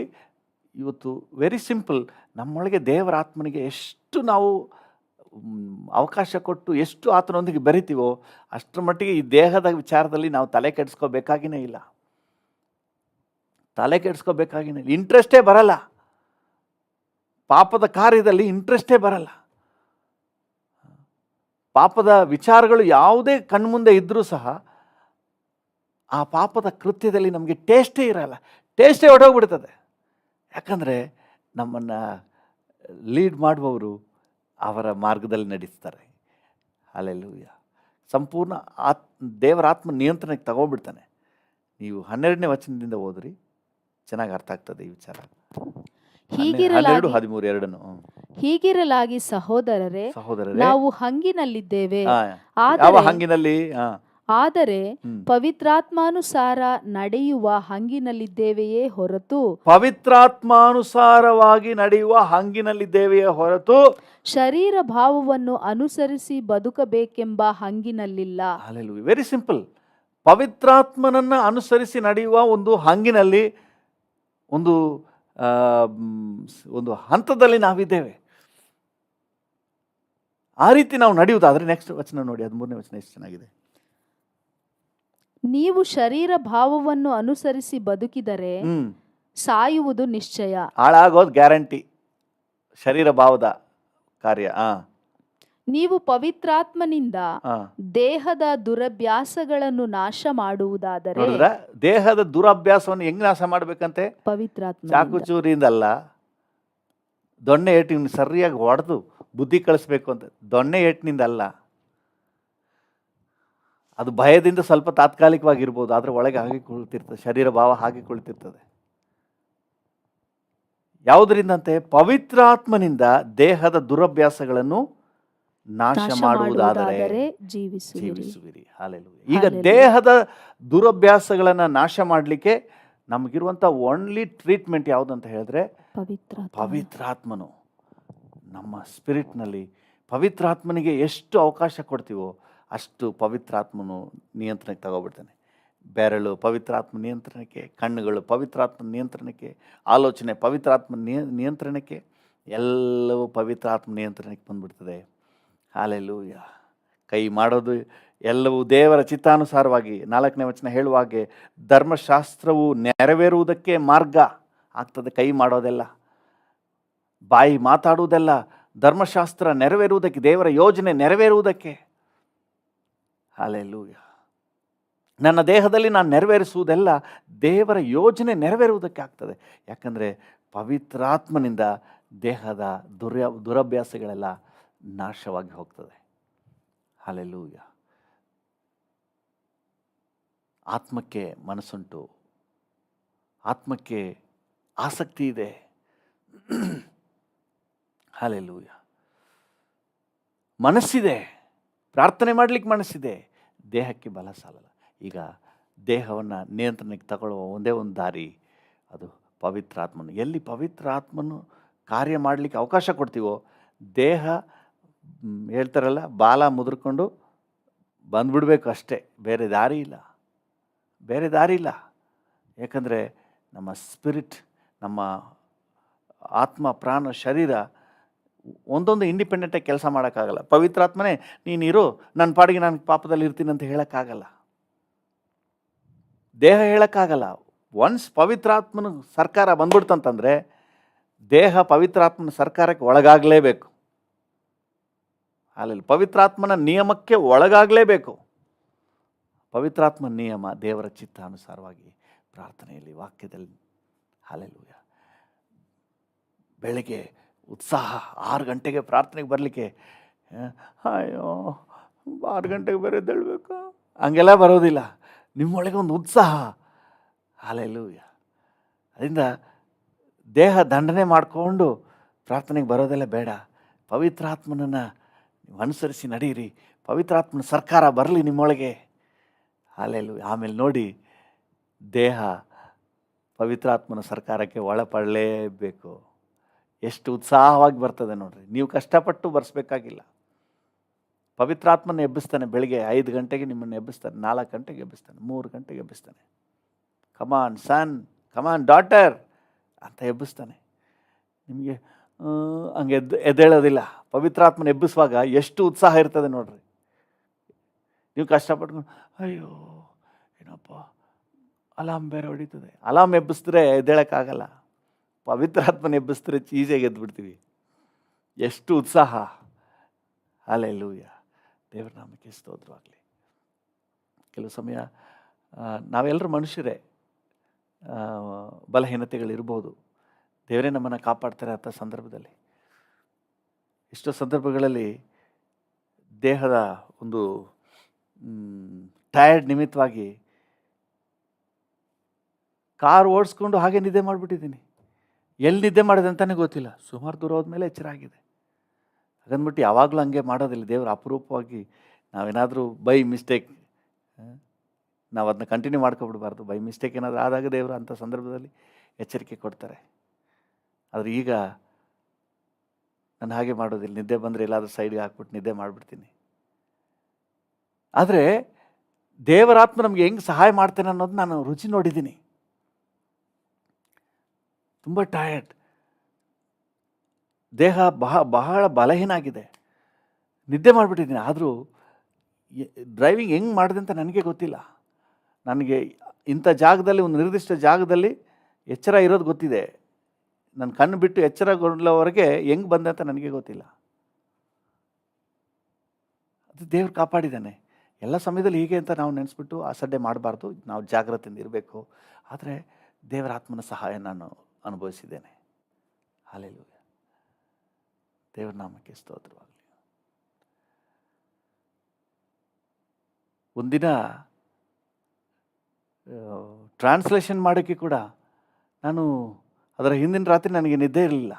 ಇವತ್ತು ವೆರಿ ಸಿಂಪಲ್, ನಮ್ಮೊಳಗೆ ದೇವರ ಆತ್ಮನಿಗೆ ಎಷ್ಟು ನಾವು ಅವಕಾಶ ಕೊಟ್ಟು ಎಷ್ಟು ಆತನೊಂದಿಗೆ ಬೆರಿತೀವೋ ಅಷ್ಟರ ಮಟ್ಟಿಗೆ ಈ ದೇಹದ ವಿಚಾರದಲ್ಲಿ ನಾವು ತಲೆ ಕೆಡಿಸ್ಕೋಬೇಕಾಗಿನೇ ಇಲ್ಲ. ಇಂಟ್ರೆಸ್ಟೇ ಬರಲ್ಲ. ಪಾಪದ ಕಾರ್ಯದಲ್ಲಿ ಇಂಟ್ರೆಸ್ಟೇ ಬರಲ್ಲ. ಪಾಪದ ವಿಚಾರಗಳು ಯಾವುದೇ ಕಣ್ಮುಂದೆ ಇದ್ದರೂ ಸಹ ಆ ಪಾಪದ ಕೃತ್ಯದಲ್ಲಿ ನಮಗೆ ಟೇಸ್ಟೇ ಇರಲ್ಲ. ಟೇಸ್ಟೇ ಹೊರಟೋಗ್ಬಿಡ್ತದೆ. ಯಾಕಂದರೆ ನಮ್ಮನ್ನು ಲೀಡ್ ಮಾಡುವವರು ಅವರ ಮಾರ್ಗದಲ್ಲಿ ನಡೆಸ್ತಾರೆ. ಹಲ್ಲೆಲೂಯಾ. ಸಂಪೂರ್ಣ ದೇವರ ಆತ್ಮ ನಿಯಂತ್ರಣಕ್ಕೆ ತಗೊಂಡ್ಬಿಡ್ತಾನೆ. ನೀವು 12ನೇ ವಚನದಿಂದ ಓದ್ರಿ, ಚೆನ್ನಾಗಿ ಅರ್ಥ ಆಗ್ತದೆ ಈ ವಿಚಾರ. 12:13 ಸಹೋದರರೇ, ನಾವು ಹಂಗಿನಲ್ಲಿದ್ದೇವೆ, ಆದರೆ ಪವಿತ್ರಾತ್ಮಾನುಸಾರ ನಡೆಯುವ ಹಂಗಿನಲ್ಲಿದ್ದೇವೆಯೇ ಹೊರತು, ಪವಿತ್ರಾತ್ಮಾನುಸಾರವಾಗಿ ನಡೆಯುವ ಹಂಗಿನಲ್ಲಿದ್ದೇವೆಯೇ ಹೊರತು ಶರೀರ ಭಾವವನ್ನು ಅನುಸರಿಸಿ ಬದುಕಬೇಕೆಂಬ ಹಂಗಿನಲ್ಲಿಲ್ಲ. ಹಲ್ಲೆಲೂಯಾ. Very simple. ಪವಿತ್ರಾತ್ಮನನ್ನ ಅನುಸರಿಸಿ ನಡೆಯುವ ಒಂದು ಹಂಗಿನಲ್ಲಿ, ಒಂದು ಹಂತದಲ್ಲಿ ನಾವಿದ್ದೇವೆ. ಆ ರೀತಿ ನಾವು ನಡೆಯುವುದಾದ್ರೆ, ನೆಕ್ಸ್ಟ್ ವಚನ ನೋಡಿ, 13ನೇ ವಚನ ಎಷ್ಟು ಚೆನ್ನಾಗಿದೆ. ನೀವು ಶರೀರ ಭಾವವನ್ನು ಅನುಸರಿಸಿ ಬದುಕಿದರೆ ಸಾಯುವುದು ನಿಶ್ಚಯ. ಹಾಳಾಗೋದು ಗ್ಯಾರಂಟಿ. ಶರೀರ ಭಾವದ ಕಾರ್ಯ. ನೀವು ಪವಿತ್ರಾತ್ಮನಿಂದ ದೇಹದ ದುರಭ್ಯಾಸಗಳನ್ನು ನಾಶ ಮಾಡುವುದಾದರೆ, ದೇಹದ ದುರಭ್ಯಾಸವನ್ನು ಹೆಂಗ್ ನಾಶ ಮಾಡ್ಬೇಕಂತೆ? ಪವಿತ್ರಾತ್ಮ. ಚಾಕುಚೂರಿಯಿಂದಲ್ಲ, ದೊಣ್ಣೆ ಏಟಿನ ಸರಿಯಾಗಿ ಹೊಡೆದು ಬುದ್ಧಿ ಕಳಿಸ್ಬೇಕು ಅಂತ. ದೊಣ್ಣೆ ಏಟಿನಿಂದಲ್ಲ. ಅದು ಭಯದಿಂದ ಸ್ವಲ್ಪ ತಾತ್ಕಾಲಿಕವಾಗಿರ್ಬೋದು, ಆದರೆ ಒಳಗೆ ಹಾಗೆ ಕುಳಿತಿರ್ತದೆ. ಶರೀರ ಭಾವ ಹಾಗೆ ಕುಳಿತಿರ್ತದೆ. ಯಾವುದರಿಂದಂತೆ? ಪವಿತ್ರಾತ್ಮನಿಂದ ದೇಹದ ದುರಭ್ಯಾಸಗಳನ್ನು ನಾಶ ಮಾಡುವುದಾದರೆ ಜೀವಿಸುವಿರಿ. ಹಲ್ಲೆಲೂಯಾ. ಈಗ ದೇಹದ ದುರಭ್ಯಾಸಗಳನ್ನು ನಾಶ ಮಾಡಲಿಕ್ಕೆ ನಮಗಿರುವಂಥ ಓನ್ಲಿ ಟ್ರೀಟ್ಮೆಂಟ್ ಯಾವುದಂತ ಹೇಳಿದ್ರೆ, ಪವಿತ್ರಾತ್ಮನು ನಮ್ಮ ಸ್ಪಿರಿಟ್ನಲ್ಲಿ, ಪವಿತ್ರಾತ್ಮನಿಗೆ ಎಷ್ಟು ಅವಕಾಶ ಕೊಡ್ತೀವೋ ಅಷ್ಟು ಪವಿತ್ರಾತ್ಮನು ನಿಯಂತ್ರಣಕ್ಕೆ ತಗೋಬಿಡ್ತಾನೆ. ಬೆರಳು ಪವಿತ್ರಾತ್ಮ ನಿಯಂತ್ರಣಕ್ಕೆ, ಕಣ್ಣುಗಳು ಪವಿತ್ರಾತ್ಮ ನಿಯಂತ್ರಣಕ್ಕೆ, ಆಲೋಚನೆ ಪವಿತ್ರಾತ್ಮ ನಿಯಂತ್ರಣಕ್ಕೆ, ಎಲ್ಲವೂ ಪವಿತ್ರಾತ್ಮ ನಿಯಂತ್ರಣಕ್ಕೆ ಬಂದ್ಬಿಡ್ತದೆ. ಹಲ್ಲೆಲೂಯಾ. ಕೈ ಮಾಡೋದು ಎಲ್ಲವೂ ದೇವರ ಚಿತ್ತಾನುಸಾರವಾಗಿ, 4ನೇ ವಚನ ಹೇಳುವಾಗೆ ಧರ್ಮಶಾಸ್ತ್ರವು ನೆರವೇರುವುದಕ್ಕೆ ಮಾರ್ಗ ಆಗ್ತದೆ. ಕೈ ಮಾಡೋದೆಲ್ಲ, ಬಾಯಿ ಮಾತಾಡುವುದೆಲ್ಲ ಧರ್ಮಶಾಸ್ತ್ರ ನೆರವೇರುವುದಕ್ಕೆ, ದೇವರ ಯೋಜನೆ ನೆರವೇರುವುದಕ್ಕೆ. ಹಲ್ಲೆಲೂಯಾ. ನನ್ನ ದೇಹದಲ್ಲಿ ನಾನು ನೆರವೇರಿಸುವುದೆಲ್ಲ ದೇವರ ಯೋಜನೆ ನೆರವೇರುವುದಕ್ಕೆ ಆಗ್ತದೆ. ಯಾಕಂದರೆ ಪವಿತ್ರಾತ್ಮನಿಂದ ದೇಹದ ದುರಭ್ಯಾಸಗಳೆಲ್ಲ ನಾಶವಾಗಿ ಹೋಗ್ತದೆ. ಹಲ್ಲೆಲೂಯಾ. ಆತ್ಮಕ್ಕೆ ಮನಸ್ಸುಂಟು, ಆತ್ಮಕ್ಕೆ ಆಸಕ್ತಿ ಇದೆ. ಹಲ್ಲೆಲೂಯಾ. ಮನಸ್ಸಿದೆ, ಪ್ರಾರ್ಥನೆ ಮಾಡಲಿಕ್ಕೆ ಮನಸ್ಸಿದೆ, ದೇಹಕ್ಕೆ ಬಲ ಸಾಲಲ್ಲ. ಈಗ ದೇಹವನ್ನು ನಿಯಂತ್ರಣಕ್ಕೆ ತಗೊಳ್ಳುವ ಒಂದೇ ಒಂದು ದಾರಿ, ಅದು ಪವಿತ್ರಾತ್ಮನು. ಎಲ್ಲಿ ಪವಿತ್ರಾತ್ಮನು ಕಾರ್ಯ ಮಾಡಲಿಕ್ಕೆ ಅವಕಾಶ ಕೊಡ್ತೀವೋ, ದೇಹ ಹೇಳ್ತಾರಲ್ಲ, ಬಾಲ ಮುದ್ರಕೊಂಡು ಬಂದ್ಬಿಡ್ಬೇಕು ಅಷ್ಟೇ, ಬೇರೆ ದಾರಿ ಇಲ್ಲ, ಬೇರೆ ದಾರಿ ಇಲ್ಲ. ಯಾಕಂದರೆ ನಮ್ಮ ಸ್ಪಿರಿಟ್, ನಮ್ಮ ಆತ್ಮ, ಪ್ರಾಣ, ಶರೀರ ಒಂದೊಂದು ಇಂಡಿಪೆಂಡೆಂಟಾಗಿ ಕೆಲಸ ಮಾಡೋಕ್ಕಾಗಲ್ಲ. ಪವಿತ್ರಾತ್ಮನೇ ನೀನಿರು, ನನ್ನ ಪಾಡಿಗೆ ನಾನು ಪಾಪದಲ್ಲಿ ಇರ್ತೀನಿ ಅಂತ ಹೇಳೋಕ್ಕಾಗಲ್ಲ, ದೇಹ ಹೇಳೋಕ್ಕಾಗಲ್ಲ. ಒನ್ಸ್ ಪವಿತ್ರಾತ್ಮನ ಸರ್ಕಾರ ಬಂದ್ಬಿಡ್ತಂತಂದರೆ ದೇಹ ಪವಿತ್ರಾತ್ಮನ ಸರ್ಕಾರಕ್ಕೆ ಒಳಗಾಗಲೇಬೇಕು. ಅಲ್ಲಿ ಪವಿತ್ರಾತ್ಮನ ನಿಯಮಕ್ಕೆ ಒಳಗಾಗಲೇಬೇಕು. ಪವಿತ್ರಾತ್ಮನ ನಿಯಮ ದೇವರ ಚಿತ್ತಾನುಸಾರವಾಗಿ ಪ್ರಾರ್ಥನೆಯಲ್ಲಿ, ವಾಕ್ಯದಲ್ಲಿ. ಹಲ್ಲೆಲೂಯ. ಬೆಳಗ್ಗೆ ಉತ್ಸಾಹ, 6 ಗಂಟೆಗೆ ಪ್ರಾರ್ಥನೆಗೆ ಬರಲಿಕ್ಕೆ, ಅಯ್ಯೋ 6 ಗಂಟೆಗೆ ಬೇರೆ ಎದ್ದೇಳಬೇಕು, ಹಂಗೆಲ್ಲ ಬರೋದಿಲ್ಲ. ನಿಮ್ಮೊಳಗೆ ಒಂದು ಉತ್ಸಾಹ. ಹಲ್ಲೆಲೂಯ. ಅದರಿಂದ ದೇಹ ದಂಡನೆ ಮಾಡಿಕೊಂಡು ಪ್ರಾರ್ಥನೆಗೆ ಬರೋದೆಲ್ಲ ಬೇಡ. ಪವಿತ್ರಾತ್ಮನನ್ನು ನೀವು ಅನುಸರಿಸಿ ನಡೀರಿ. ಪವಿತ್ರಾತ್ಮನ ಸರ್ಕಾರ ಬರಲಿ ನಿಮ್ಮೊಳಗೆ. ಹಲ್ಲೆಲೂಯ. ಆಮೇಲೆ ನೋಡಿ, ದೇಹ ಪವಿತ್ರಾತ್ಮನ ಸರ್ಕಾರಕ್ಕೆ ಒಳಪಡಲೇಬೇಕು. ಎಷ್ಟು ಉತ್ಸಾಹವಾಗಿ ಬರ್ತದೆ ನೋಡ್ರಿ. ನೀವು ಕಷ್ಟಪಟ್ಟು ಬರೆಸ್ಬೇಕಾಗಿಲ್ಲ. ಪವಿತ್ರಾತ್ಮನ ಎಬ್ಬಿಸ್ತಾನೆ. ಬೆಳಿಗ್ಗೆ 5 ಗಂಟೆಗೆ ನಿಮ್ಮನ್ನು ಎಬ್ಬಿಸ್ತಾನೆ, 4 ಗಂಟೆಗೆ ಎಬ್ಬಿಸ್ತಾನೆ, 3 ಗಂಟೆಗೆ ಎಬ್ಬಿಸ್ತಾನೆ. ಕಮಾನ್ ಸನ್, ಕಮಾನ್ ಡಾಟರ್ ಅಂತ ಎಬ್ಬಿಸ್ತಾನೆ. ನಿಮಗೆ ಹಂಗೆ ಎದ್ದೇಳೋದಿಲ್ಲ. ಪವಿತ್ರಾತ್ಮನ ಎಬ್ಬಿಸುವಾಗ ಎಷ್ಟು ಉತ್ಸಾಹ ಇರ್ತದೆ ನೋಡ್ರಿ. ನೀವು ಕಷ್ಟಪಟ್ಕೊಂಡು ಅಯ್ಯೋ ಏನಪ್ಪ ಅಲಾರ್ಮ್ ಬೇರೆ ಹೊಡಿತದೆ, ಅಲಾರ್ಮ್ ಎಬ್ಬಿಸಿದ್ರೆ ಎದ್ದೇಳೋಕ್ಕಾಗಲ್ಲ. ಪವಿತ್ರಾತ್ಮನ ಎಬ್ಬಿಸಿದ್ರೆ ಈಸಿಯಾಗಿ ಎದ್ದುಬಿಡ್ತೀವಿ. ಎಷ್ಟು ಉತ್ಸಾಹ. ಹಲ್ಲೆಲೂಯ. ದೇವರ ನಾಮಕ್ಕೆ ಸ್ತೋತ್ರವಾಗಲಿ. ಕೆಲವು ಸಮಯ ನಾವೆಲ್ಲರೂ ಮನುಷ್ಯರೇ, ಬಲಹೀನತೆಗಳಿರ್ಬೋದು. ದೇವರೇ ನಮ್ಮನ್ನು ಕಾಪಾಡ್ತಾರೆ ಅಂಥ ಸಂದರ್ಭದಲ್ಲಿ. ಎಷ್ಟೋ ಸಂದರ್ಭಗಳಲ್ಲಿ ದೇಹದ ಒಂದು ಟಯರ್ಡ್ ನಿಮಿತ್ತವಾಗಿ ಕಾರ್ ಓಡಿಸ್ಕೊಂಡು ಹಾಗೆ ನಿದ್ದೆ ಮಾಡಿಬಿಟ್ಟಿದ್ದೀನಿ. ಎಲ್ಲಿ ನಿದ್ದೆ ಮಾಡಿದೆ ಅಂತಲೇ ಗೊತ್ತಿಲ್ಲ. ಸುಮಾರು ದೂರ ಹೋದ್ಮೇಲೆ ಎಚ್ಚರ ಆಗಿದೆ. ಹಾಗಂದ್ಬಿಟ್ಟು ಯಾವಾಗಲೂ ಹಂಗೆ ಮಾಡೋದಿಲ್ಲ ದೇವರು. ಅಪರೂಪವಾಗಿ ನಾವೇನಾದರೂ ಬೈ ಮಿಸ್ಟೇಕ್ ನಾವು ಅದನ್ನ ಕಂಟಿನ್ಯೂ ಮಾಡ್ಕೊಬಿಡ್ಬಾರ್ದು. ಬೈ ಮಿಸ್ಟೇಕ್ ಏನಾದರೂ ಆದಾಗ ದೇವರು ಅಂಥ ಸಂದರ್ಭದಲ್ಲಿ ಎಚ್ಚರಿಕೆ ಕೊಡ್ತಾರೆ. ಆದರೆ ಈಗ ನಾನು ಹಾಗೆ ಮಾಡೋದಿಲ್ಲ. ನಿದ್ದೆ ಬಂದರೆ ಎಲ್ಲಾದರೂ ಸೈಡ್ಗೆ ಹಾಕ್ಬಿಟ್ಟು ನಿದ್ದೆ ಮಾಡಿಬಿಡ್ತೀನಿ. ಆದರೆ ದೇವರಾತ್ಮ ನಮಗೆ ಹೆಂಗೆ ಸಹಾಯ ಮಾಡ್ತೇನೆ ಅನ್ನೋದು ನಾನು ರುಚಿ ನೋಡಿದ್ದೀನಿ. ತುಂಬ ಟಯರ್ಡ್, ದೇಹ ಬಹಳ ಬಲಹೀನ ಆಗಿದೆ, ನಿದ್ದೆ ಮಾಡಿಬಿಟ್ಟಿದ್ದೀನಿ. ಆದರೂ ಡ್ರೈವಿಂಗ್ ಹೆಂಗೆ ಮಾಡಿದೆ ಅಂತ ನನಗೆ ಗೊತ್ತಿಲ್ಲ. ನನಗೆ ಇಂಥ ಜಾಗದಲ್ಲಿ, ಒಂದು ನಿರ್ದಿಷ್ಟ ಜಾಗದಲ್ಲಿ ಎಚ್ಚರ ಇರೋದು ಗೊತ್ತಿದೆ. ನನ್ನ ಕಣ್ಣು ಬಿಟ್ಟು ಎಚ್ಚರಗೊಳ್ಳೋವರೆಗೆ ಹೆಂಗೆ ಬಂದೆ ಅಂತ ನನಗೆ ಗೊತ್ತಿಲ್ಲ. ಅದು ದೇವ್ರು ಕಾಪಾಡಿದ್ದಾನೆ. ಎಲ್ಲ ಸಮಯದಲ್ಲಿ ಹೀಗೆ ಅಂತ ನಾವು ನೆನೆಸ್ಬಿಟ್ಟು ಅಸಡ್ಡೆ ಮಾಡಬಾರ್ದು. ನಾವು ಜಾಗ್ರತೆಯಿಂದ ಇರಬೇಕು. ಆದರೆ ದೇವರ ಆತ್ಮನ ಸಹಾಯ ನಾನು ಅನುಭವಿಸಿದ್ದೇನೆ. ಹಲ್ಲೆಲೂಯ. ದೇವರ ನಾಮಕ್ಕೆ ಸ್ತೋತ್ರವಾಗಲಿ. ಒಂದಿನ ಟ್ರಾನ್ಸ್ಲೇಷನ್ ಮಾಡೋಕ್ಕೆ ಕೂಡ ನಾನು ಅದರ ಹಿಂದಿನ ರಾತ್ರಿ ನನಗೆ ನಿದ್ದೆ ಇರಲಿಲ್ಲ.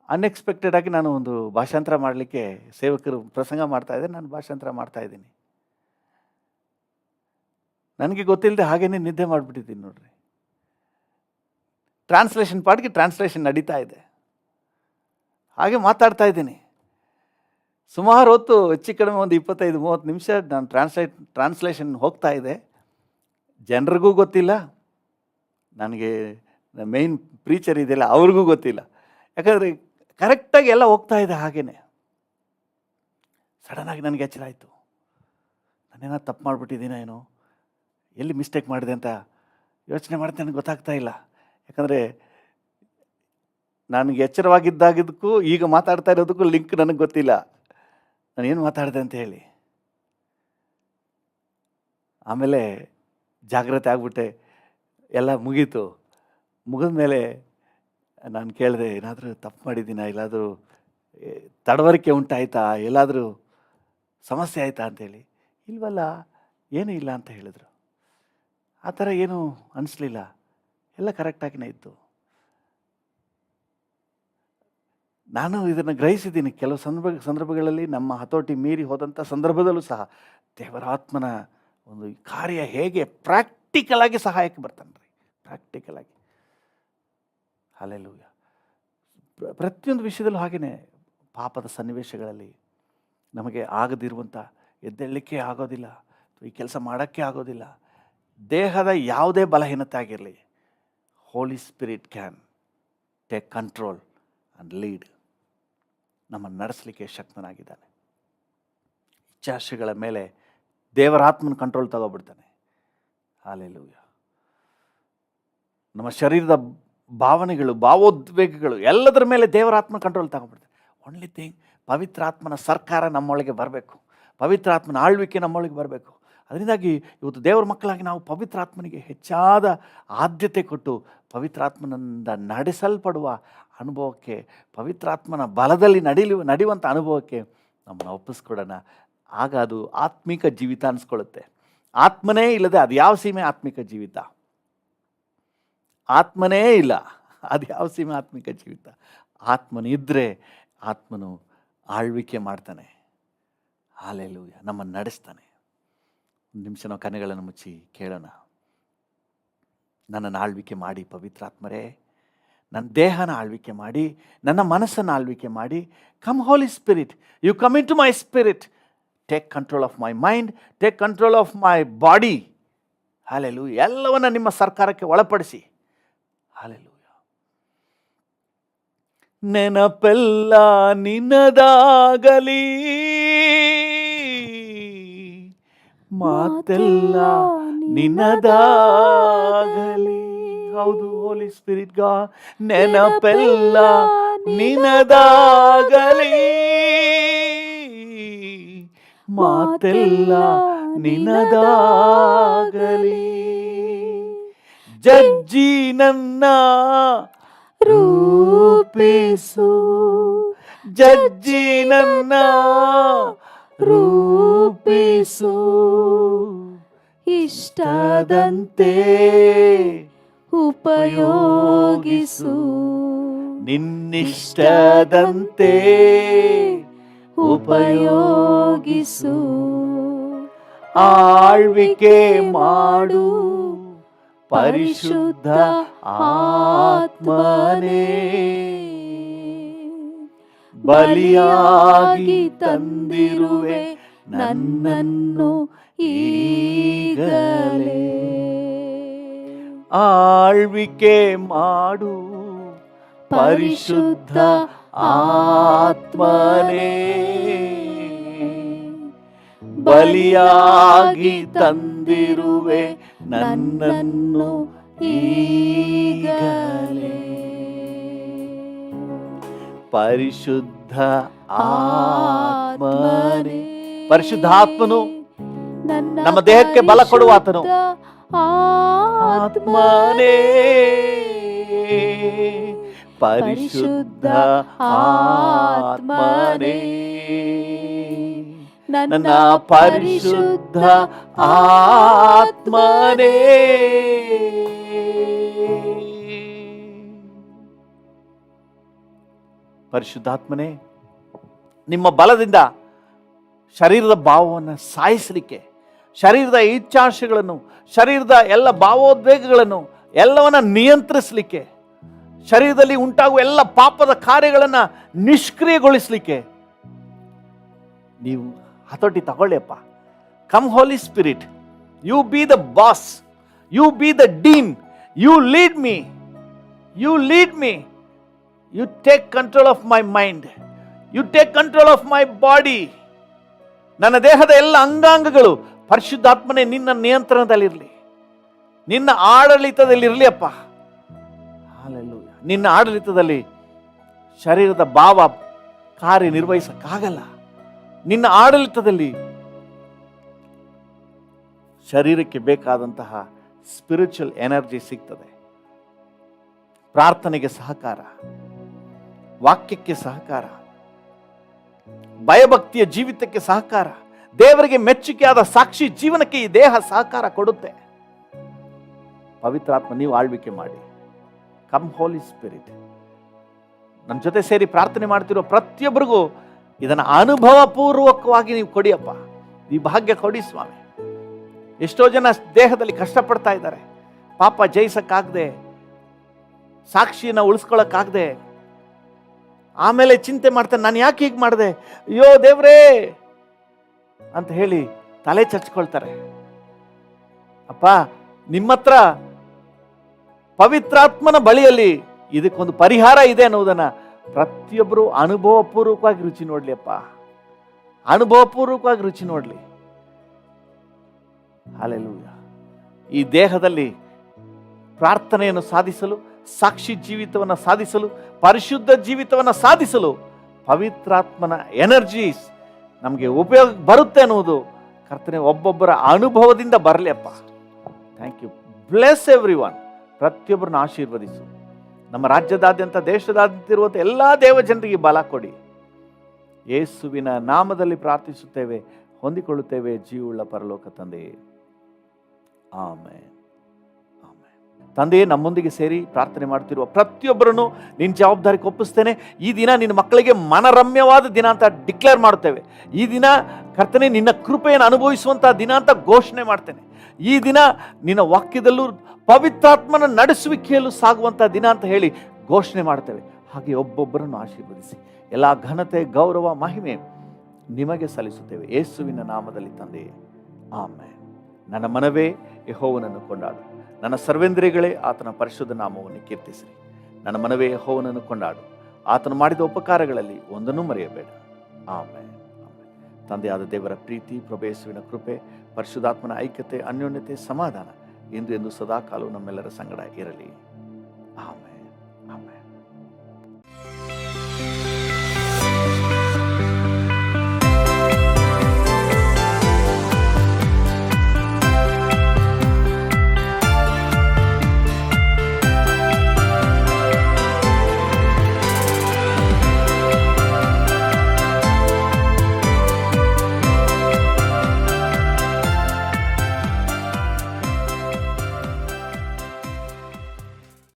ಅನ್ಎಕ್ಸ್ಪೆಕ್ಟೆಡ್ ಆಗಿ ನಾನು ಒಂದು ಭಾಷಾಂತರ ಮಾಡಲಿಕ್ಕೆ, ಸೇವಕರು ಪ್ರಸಂಗ ಮಾಡ್ತಾಯಿದ್ದೆ, ನಾನು ಭಾಷಾಂತರ ಮಾಡ್ತಾಯಿದ್ದೀನಿ. ನನಗೆ ಗೊತ್ತಿಲ್ಲದೆ ಹಾಗೇನೆ ನಿದ್ದೆ ಮಾಡಿಬಿಟ್ಟಿದ್ದೀನಿ ನೋಡ್ರಿ. ಟ್ರಾನ್ಸ್ಲೇಷನ್ ಪಾಡಿಗೆ ಟ್ರಾನ್ಸ್ಲೇಷನ್ ನಡೀತಾ ಇದೆ, ಹಾಗೆ ಮಾತಾಡ್ತಾ ಇದ್ದೀನಿ. ಸುಮಾರು ಹೊತ್ತು, ಹೆಚ್ಚು ಕಡಿಮೆ ಒಂದು 25-30 ನಿಮಿಷ ನಾನು ಟ್ರಾನ್ಸ್ಲೇಷನ್ ಹೋಗ್ತಾ ಇದೆ. ಜನರಿಗೂ ಗೊತ್ತಿಲ್ಲ, ನನಗೆ ಮೇಯ್ನ್ ಪ್ರೀಚರ್ ಇದೆಯಲ್ಲ ಅವ್ರಿಗೂ ಗೊತ್ತಿಲ್ಲ. ಯಾಕಂದರೆ ಕರೆಕ್ಟಾಗಿ ಎಲ್ಲ ಹೋಗ್ತಾ ಇದೆ. ಹಾಗೇ ಸಡನ್ನಾಗಿ ನನಗೆ ಎಚ್ಚರ ಆಯಿತು. ನಾನೇನಾದ್ರು ತಪ್ಪು ಮಾಡಿಬಿಟ್ಟಿದ್ದೀನ ಏನೋ, ಎಲ್ಲಿ ಮಿಸ್ಟೇಕ್ ಮಾಡಿದೆ ಅಂತ ಯೋಚನೆ ಮಾಡ್ತಾ ನನಗೆ ಗೊತ್ತಾಗ್ತಾ ಇಲ್ಲ. ಯಾಕಂದರೆ ನನಗೆ ಎಚ್ಚರವಾಗಿದ್ದಾಗಿದ್ದಕ್ಕೂ ಈಗ ಮಾತಾಡ್ತಾ ಇರೋದಕ್ಕೂ ಲಿಂಕ್ ನನಗೆ ಗೊತ್ತಿಲ್ಲ, ನಾನೇನು ಮಾತಾಡಿದೆ ಅಂತ ಹೇಳಿ. ಆಮೇಲೆ ಜಾಗ್ರತೆ ಆಗಿಬಿಟ್ಟೆ. ಎಲ್ಲ ಮುಗೀತು. ಮುಗಿದ ಮೇಲೆ ನಾನು ಕೇಳಿದೆ, ಏನಾದರೂ ತಪ್ಪು ಮಾಡಿದ್ದೀನ, ಎಲ್ಲಾದರೂ ತಡವರಿಕೆ ಉಂಟಾಯ್ತಾ, ಎಲ್ಲಾದರೂ ಸಮಸ್ಯೆ ಆಯಿತಾ ಅಂತೇಳಿ. ಇಲ್ವಲ್ಲ, ಏನೂ ಇಲ್ಲ ಅಂತ ಹೇಳಿದರು. ಆ ಥರ ಏನೂ ಅನಿಸ್ಲಿಲ್ಲ, ಎಲ್ಲ ಕರೆಕ್ಟಾಗಿಯೇ ಇತ್ತು. ನಾನು ಇದನ್ನು ಗ್ರಹಿಸಿದ್ದೀನಿ. ಕೆಲವು ಸಂದರ್ಭಗಳಲ್ಲಿ ನಮ್ಮ ಹತೋಟಿ ಮೀರಿ ಹೋದಂಥ ಸಂದರ್ಭದಲ್ಲೂ ಸಹ ದೇವರಾತ್ಮನ ಒಂದು ಕಾರ್ಯ ಹೇಗೆ ಪ್ರಾಕ್ಟಿಕಲ್ ಆಗಿ ಸಹಾಯಕ್ಕೆ ಬರ್ತಾನೆ ರೀ, ಪ್ರಾಕ್ಟಿಕಲ್ ಆಗಿ. ಹಲ್ಲೆಲೂಯಾ. ಪ್ರತಿಯೊಂದು ವಿಷಯದಲ್ಲೂ ಹಾಗೆಯೇ ಪಾಪದ ಸನ್ನಿವೇಶಗಳಲ್ಲಿ ನಮಗೆ ಆಗದಿರುವಂಥ ಎದ್ದೇಳಲಿಕ್ಕೆ ಆಗೋದಿಲ್ಲ, ಈ ಕೆಲಸ ಮಾಡೋಕ್ಕೆ ಆಗೋದಿಲ್ಲ, ದೇಹದ ಯಾವುದೇ ಬಲಹೀನತೆ ಆಗಿರಲಿ, Holy Spirit can take control and lead. ನಮ್ಮನ್ನು ನಡೆಸಲಿಕ್ಕೆ ಶಕ್ತನಾಗಿದ್ದಾನೆ. ಇಚ್ಛಾಶೆಗಳ ಮೇಲೆ ದೇವರಾತ್ಮನ ಕಂಟ್ರೋಲ್ ತಗೋಬಿಡ್ತಾನೆ. ಹಲ್ಲೆಲೂಯಾ. ನಮ್ಮ ಶರೀರದ ಭಾವನೆಗಳು, ಭಾವೋದ್ವೇಗಗಳು ಎಲ್ಲದರ ಮೇಲೆ ದೇವರಾತ್ಮ ಕಂಟ್ರೋಲ್ ತಗೊಂಡ್ಬಿಡ್ತಾನೆ. ಓನ್ಲಿ ಥಿಂಗ್, ಪವಿತ್ರಾತ್ಮನ ಸರ್ಕಾರ ನಮ್ಮೊಳಗೆ ಬರಬೇಕು, ಪವಿತ್ರಾತ್ಮನ ಆಳ್ವಿಕೆ ನಮ್ಮೊಳಗೆ ಬರಬೇಕು. ಅದರಿಂದಾಗಿ ಇವತ್ತು ದೇವರ ಮಕ್ಕಳಾಗಿ ನಾವು ಪವಿತ್ರಾತ್ಮನಿಗೆ ಹೆಚ್ಚಾದ ಆದ್ಯತೆ ಕೊಟ್ಟು ಪವಿತ್ರಾತ್ಮನಿಂದ ನಡೆಸಲ್ಪಡುವ ಅನುಭವಕ್ಕೆ, ಪವಿತ್ರಾತ್ಮನ ಬಲದಲ್ಲಿ ನಡೆಯುವಂಥ ಅನುಭವಕ್ಕೆ ನಮ್ಮನ್ನು ಒಪ್ಪಿಸ್ಕೊಡೋಣ. ಆಗ ಅದು ಆತ್ಮಿಕ ಜೀವಿತ ಅನಿಸ್ಕೊಳ್ಳುತ್ತೆ. ಆತ್ಮನೇ ಇಲ್ಲದೆ ಅದು ಯಾವ ಸೀಮೆ ಆತ್ಮಿಕ ಜೀವಿತ? ಆತ್ಮನೇ ಇಲ್ಲ, ಅದು ಯಾವ ಸೀಮೆ ಆತ್ಮಿಕ ಜೀವಿತ? ಆತ್ಮನಿದ್ದರೆ ಆತ್ಮನು ಆಳ್ವಿಕೆ ಮಾಡ್ತಾನೆ. ಹಲ್ಲೆಲೂಯಾ. ನಮ್ಮನ್ನು ನಡೆಸ್ತಾನೆ. ಒಂದು ನಿಮಿಷ ನಾವು ಕಣ್ಣುಗಳನ್ನು ಮುಚ್ಚಿ ಕೇಳೋಣ. ನನ್ನನ್ನು ಆಳ್ವಿಕೆ ಮಾಡಿ ಪವಿತ್ರಾತ್ಮರೇ, ನನ್ನ ದೇಹನ ಆಳ್ವಿಕೆ ಮಾಡಿ, ನನ್ನ ಮನಸ್ಸನ್ನು ಆಳ್ವಿಕೆ ಮಾಡಿ. Come Holi spirit, you come in to my spirit, take control of my mind, take control of my body. Hallelujah. ಎಲ್ಲವನ್ನ ನಿಮ್ಮ ಸರ್ಕಾರಕ್ಕೆ ಒಳಪಡಿಸಿ. ಹಲ್ಲೆಲೂಯಾ. ನೆನಪೆಲ್ಲ ನಿನ್ನದಾಗಲಿ, ಮಾತೆಲ್ಲ ನಿನ್ನದಾಗಲಿ. ಹೌದು, ಹೋಲಿ ಸ್ಪಿರಿಟ್ ಗಾ, ನೆನಪೆಲ್ಲ ನಿನ್ನದಾಗಲಿ, ಮಾತೆಲ್ಲ ನಿನ್ನದಾಗಲಿ. ಜಜ್ಜಿ ನನ್ನ ರೂಪಿಸು, ಜಜ್ಜಿ ನನ್ನ ರೂಪಿಸು, ಇಷ್ಟದಂತೆ ಉಪಯೋಗಿಸು, ನಿನ್ನಿಷ್ಟದಂತೆ ಉಪಯೋಗಿಸು. ಆಳ್ವಿಕೆ ಮಾಡು ಪರಿಶುದ್ಧ ಆತ್ಮನೇ, ಬಲಿಯಾಗಿ ತಂದಿರುವೆ ನನ್ನನ್ನು ಈಗಲೇ. ಆಳ್ವಿಕೆ ಮಾಡು ಪರಿಶುದ್ಧ ಆತ್ಮನೇ, ಬಲಿಯಾಗಿ ತಂದಿರುವೆ ನನ್ನನ್ನು ಈಗಲೇ. ಪರಿಶುದ್ಧ ಆತ್ಮನೇ, ಪರಿಶುದ್ಧಾತ್ಮನು ನಮ್ಮ ದೇಹಕ್ಕೆ ಬಲ ಕೊಡುವ ಆತನು. ಆತ್ಮನೇ, ಪರಿಶುದ್ಧ ಆತ್ಮನೇ, ನನ್ನ ಪರಿಶುದ್ಧ ಆತ್ಮನೇ. ಪರಿಶುದ್ಧಾತ್ಮನೇ, ನಿಮ್ಮ ಬಲದಿಂದ ಶರೀರದ ಭಾವವನ್ನು ಸಾಯಿಸಲಿಕ್ಕೆ, ಶರೀರದ ಇಚ್ಛಾಶೆಗಳನ್ನು, ಶರೀರದ ಎಲ್ಲ ಭಾವೋದ್ವೇಗಗಳನ್ನು ಎಲ್ಲವನ್ನ ನಿಯಂತ್ರಿಸಲಿಕ್ಕೆ, ಶರೀರದಲ್ಲಿ ಉಂಟಾಗುವ ಎಲ್ಲ ಪಾಪದ ಕಾರ್ಯಗಳನ್ನು ನಿಷ್ಕ್ರಿಯಗೊಳಿಸಲಿಕ್ಕೆ ನೀವು ಹತೋಟಿ ತಗೊಳ್ಳಿಯಪ್ಪ. Come Holi spirit, you be the boss, you be the dean, you lead me, you lead me, you take control of my mind, you take control of my body. ನನ್ನ ದೇಹದ ಎಲ್ಲ ಅಂಗಾಂಗಗಳು ಪರಿಶುದ್ಧಾತ್ಮನೇ ನಿನ್ನ ನಿಯಂತ್ರಣದಲ್ಲಿರಲಿ, ನಿನ್ನ ಆಡಳಿತದಲ್ಲಿರಲಿ ಅಪ್ಪ. ಹಲ್ಲೆಲೂಯಾ. ನಿನ್ನ ಆಡಳಿತದಲ್ಲಿ ಶರೀರದ ಭಾವ ಕಾರ್ಯನಿರ್ವಹಿಸಕ್ಕಾಗಲ್ಲ. ನಿನ್ನ ಆಡಳಿತದಲ್ಲಿ ಶರೀರಕ್ಕೆ ಬೇಕಾದಂತಹ ಸ್ಪಿರಿಚುವಲ್ ಎನರ್ಜಿ ಸಿಗ್ತದೆ. ಪ್ರಾರ್ಥನೆಗೆ ಸಹಕಾರ, ವಾಕ್ಯಕ್ಕೆ ಸಹಕಾರ, ಭಯಭಕ್ತಿಯ ಜೀವಿತಕ್ಕೆ ಸಹಕಾರ, ದೇವರಿಗೆ ಮೆಚ್ಚುಗೆಯಾದ ಸಾಕ್ಷಿ ಜೀವನಕ್ಕೆ ಈ ದೇಹ ಸಹಕಾರ ಕೊಡುತ್ತೆ. ಪವಿತ್ರಾತ್ಮ ನೀವು ಆಳ್ವಿಕೆ ಮಾಡಿ. ಕಮ್ ಹೋಲಿ ಸ್ಪಿರಿಟ್, ನನ್ನ ಜೊತೆ ಸೇರಿ ಪ್ರಾರ್ಥನೆ ಮಾಡ್ತಿರೋ ಪ್ರತಿಯೊಬ್ಬರಿಗೂ ಇದನ್ನು ಅನುಭವಪೂರ್ವಕವಾಗಿ ನೀವು ಕೊಡಿಯಪ್ಪ. ಈ ಭಾಗ್ಯ ಕೊಡಿ ಸ್ವಾಮಿ. ಎಷ್ಟೋ ಜನ ದೇಹದಲ್ಲಿ ಕಷ್ಟಪಡ್ತಾ ಇದ್ದಾರೆ, ಪಾಪ ಜಯಿಸಕ್ಕಾಗದೆ, ಸಾಕ್ಷಿಯನ್ನು ಉಳಿಸ್ಕೊಳಕ್ಕಾಗದೆ, ಆಮೇಲೆ ಚಿಂತೆ ಮಾಡ್ತಾರೆ, ನಾನು ಯಾಕೆ ಹೀಗೆ ಮಾಡಿದೆ, ಅಯ್ಯೋ ದೇವ್ರೇ ಅಂತ ಹೇಳಿ ತಲೆ ಚಚ್ಕೊಳ್ತಾರೆ. ಅಪ್ಪ, ನಿಮ್ಮ ಹತ್ರ ಪವಿತ್ರಾತ್ಮನ ಬಳಿಯಲ್ಲಿ ಇದಕ್ಕೊಂದು ಪರಿಹಾರ ಇದೆ ಅನ್ನೋದನ್ನ ಪ್ರತಿಯೊಬ್ಬರು ಅನುಭವಪೂರ್ವಕವಾಗಿ ರುಚಿ ನೋಡ್ಲಿ ಅಪ್ಪ, ಅನುಭವಪೂರ್ವಕವಾಗಿ ರುಚಿ ನೋಡ್ಲಿ. ಹಲ್ಲೆಲೂಯ. ಈ ದೇಹದಲ್ಲಿ ಪ್ರಾರ್ಥನೆಯನ್ನು ಸಾಧಿಸಲು, ಸಾಕ್ಷಿ ಜೀವಿತವನ್ನು ಸಾಧಿಸಲು, ಪರಿಶುದ್ಧ ಜೀವಿತವನ್ನು ಸಾಧಿಸಲು ಪವಿತ್ರಾತ್ಮನ ಎನರ್ಜೀಸ್ ನಮಗೆ ಉಪಯೋಗ ಬರುತ್ತೆ ಅನ್ನುವುದು ಕರ್ತನೆ ಒಬ್ಬೊಬ್ಬರ ಅನುಭವದಿಂದ ಬರಲಿ ಅಪ್ಪ. Thank you. Bless everyone. ಪ್ರತಿಯೊಬ್ಬರನ್ನ ಆಶೀರ್ವದಿಸು. ನಮ್ಮ ರಾಜ್ಯದಾದ್ಯಂತ, ದೇಶದಾದ್ಯಂತ ಇರುವಂಥ ಎಲ್ಲ ದೇವಜನರಿಗೆ ಬಲ ಕೊಡಿ. ಯೇಸುವಿನ ನಾಮದಲ್ಲಿ ಪ್ರಾರ್ಥಿಸುತ್ತೇವೆ, ಹೊಂದಿಕೊಳ್ಳುತ್ತೇವೆ ಜೀವವುಳ್ಳ ಪರಲೋಕ ತಂದೆಯೇ. ಆಮೆನ್. ತಂದೆಯೇ, ನಮ್ಮೊಂದಿಗೆ ಸೇರಿ ಪ್ರಾರ್ಥನೆ ಮಾಡ್ತಿರುವ ಪ್ರತಿಯೊಬ್ಬರನ್ನು ನಿನ್ನ ಜವಾಬ್ದಾರಿಗೆ ಒಪ್ಪಿಸ್ತೇನೆ. ಈ ದಿನ ನಿನ್ನ ಮಕ್ಕಳಿಗೆ ಮನರಮ್ಯವಾದ ದಿನ ಅಂತ ಡಿಕ್ಲೇರ್ ಮಾಡ್ತೇವೆ. ಈ ದಿನ ಕರ್ತನೆ ನಿನ್ನ ಕೃಪೆಯನ್ನು ಅನುಭವಿಸುವಂಥ ದಿನ ಅಂತ ಘೋಷಣೆ ಮಾಡ್ತೇನೆ. ಈ ದಿನ ನಿನ್ನ ವಾಕ್ಯದಲ್ಲೂ ಪವಿತ್ರಾತ್ಮನ ನಡೆಸುವಿಕೆಯಲ್ಲೂ ಸಾಗುವಂಥ ದಿನ ಅಂತ ಹೇಳಿ ಘೋಷಣೆ ಮಾಡ್ತೇವೆ. ಹಾಗೆ ಒಬ್ಬೊಬ್ಬರನ್ನು ಆಶೀರ್ವದಿಸಿ ಎಲ್ಲ ಘನತೆ, ಗೌರವ, ಮಹಿಮೆ ನಿಮಗೆ ಸಲ್ಲಿಸುತ್ತೇವೆ ಯೇಸುವಿನ ನಾಮದಲ್ಲಿ ತಂದೆಯೇ. ಆಮೆನ್. ನನ್ನ ಮನವೇ ಯೆಹೋವನನ್ನು ಕೊಂಡಾಡು, ನನ್ನ ಸರ್ವೇಂದ್ರಿಯಗಳೇ ಆತನ ಪರಿಶುದ್ಧ ನಾಮವನ್ನು ಕೀರ್ತಿಸಿರಿ. ನನ್ನ ಮನವೇ ಯೆಹೋವನನ್ನು ಕೊಂಡಾಡು, ಆತನು ಮಾಡಿದ ಉಪಕಾರಗಳಲ್ಲಿ ಒಂದನ್ನೂ ಮರೆಯಬೇಡ. ಆಮೆನ್. ತಂದೆಯಾದ ದೇವರ ಪ್ರೀತಿ, ಪ್ರಭು ಯೇಸುವಿನ ಕೃಪೆ, ಪರಿಶುದ್ಧಾತ್ಮನ ಐಕ್ಯತೆ, ಅನ್ಯೋನ್ಯತೆ, ಸಮಾಧಾನ ಇಂದು ಎಂದು ಸದಾಕಾಲವೂ ನಮ್ಮೆಲ್ಲರ ಸಂಗಡ ಇರಲಿ. ಆಮೆನ್.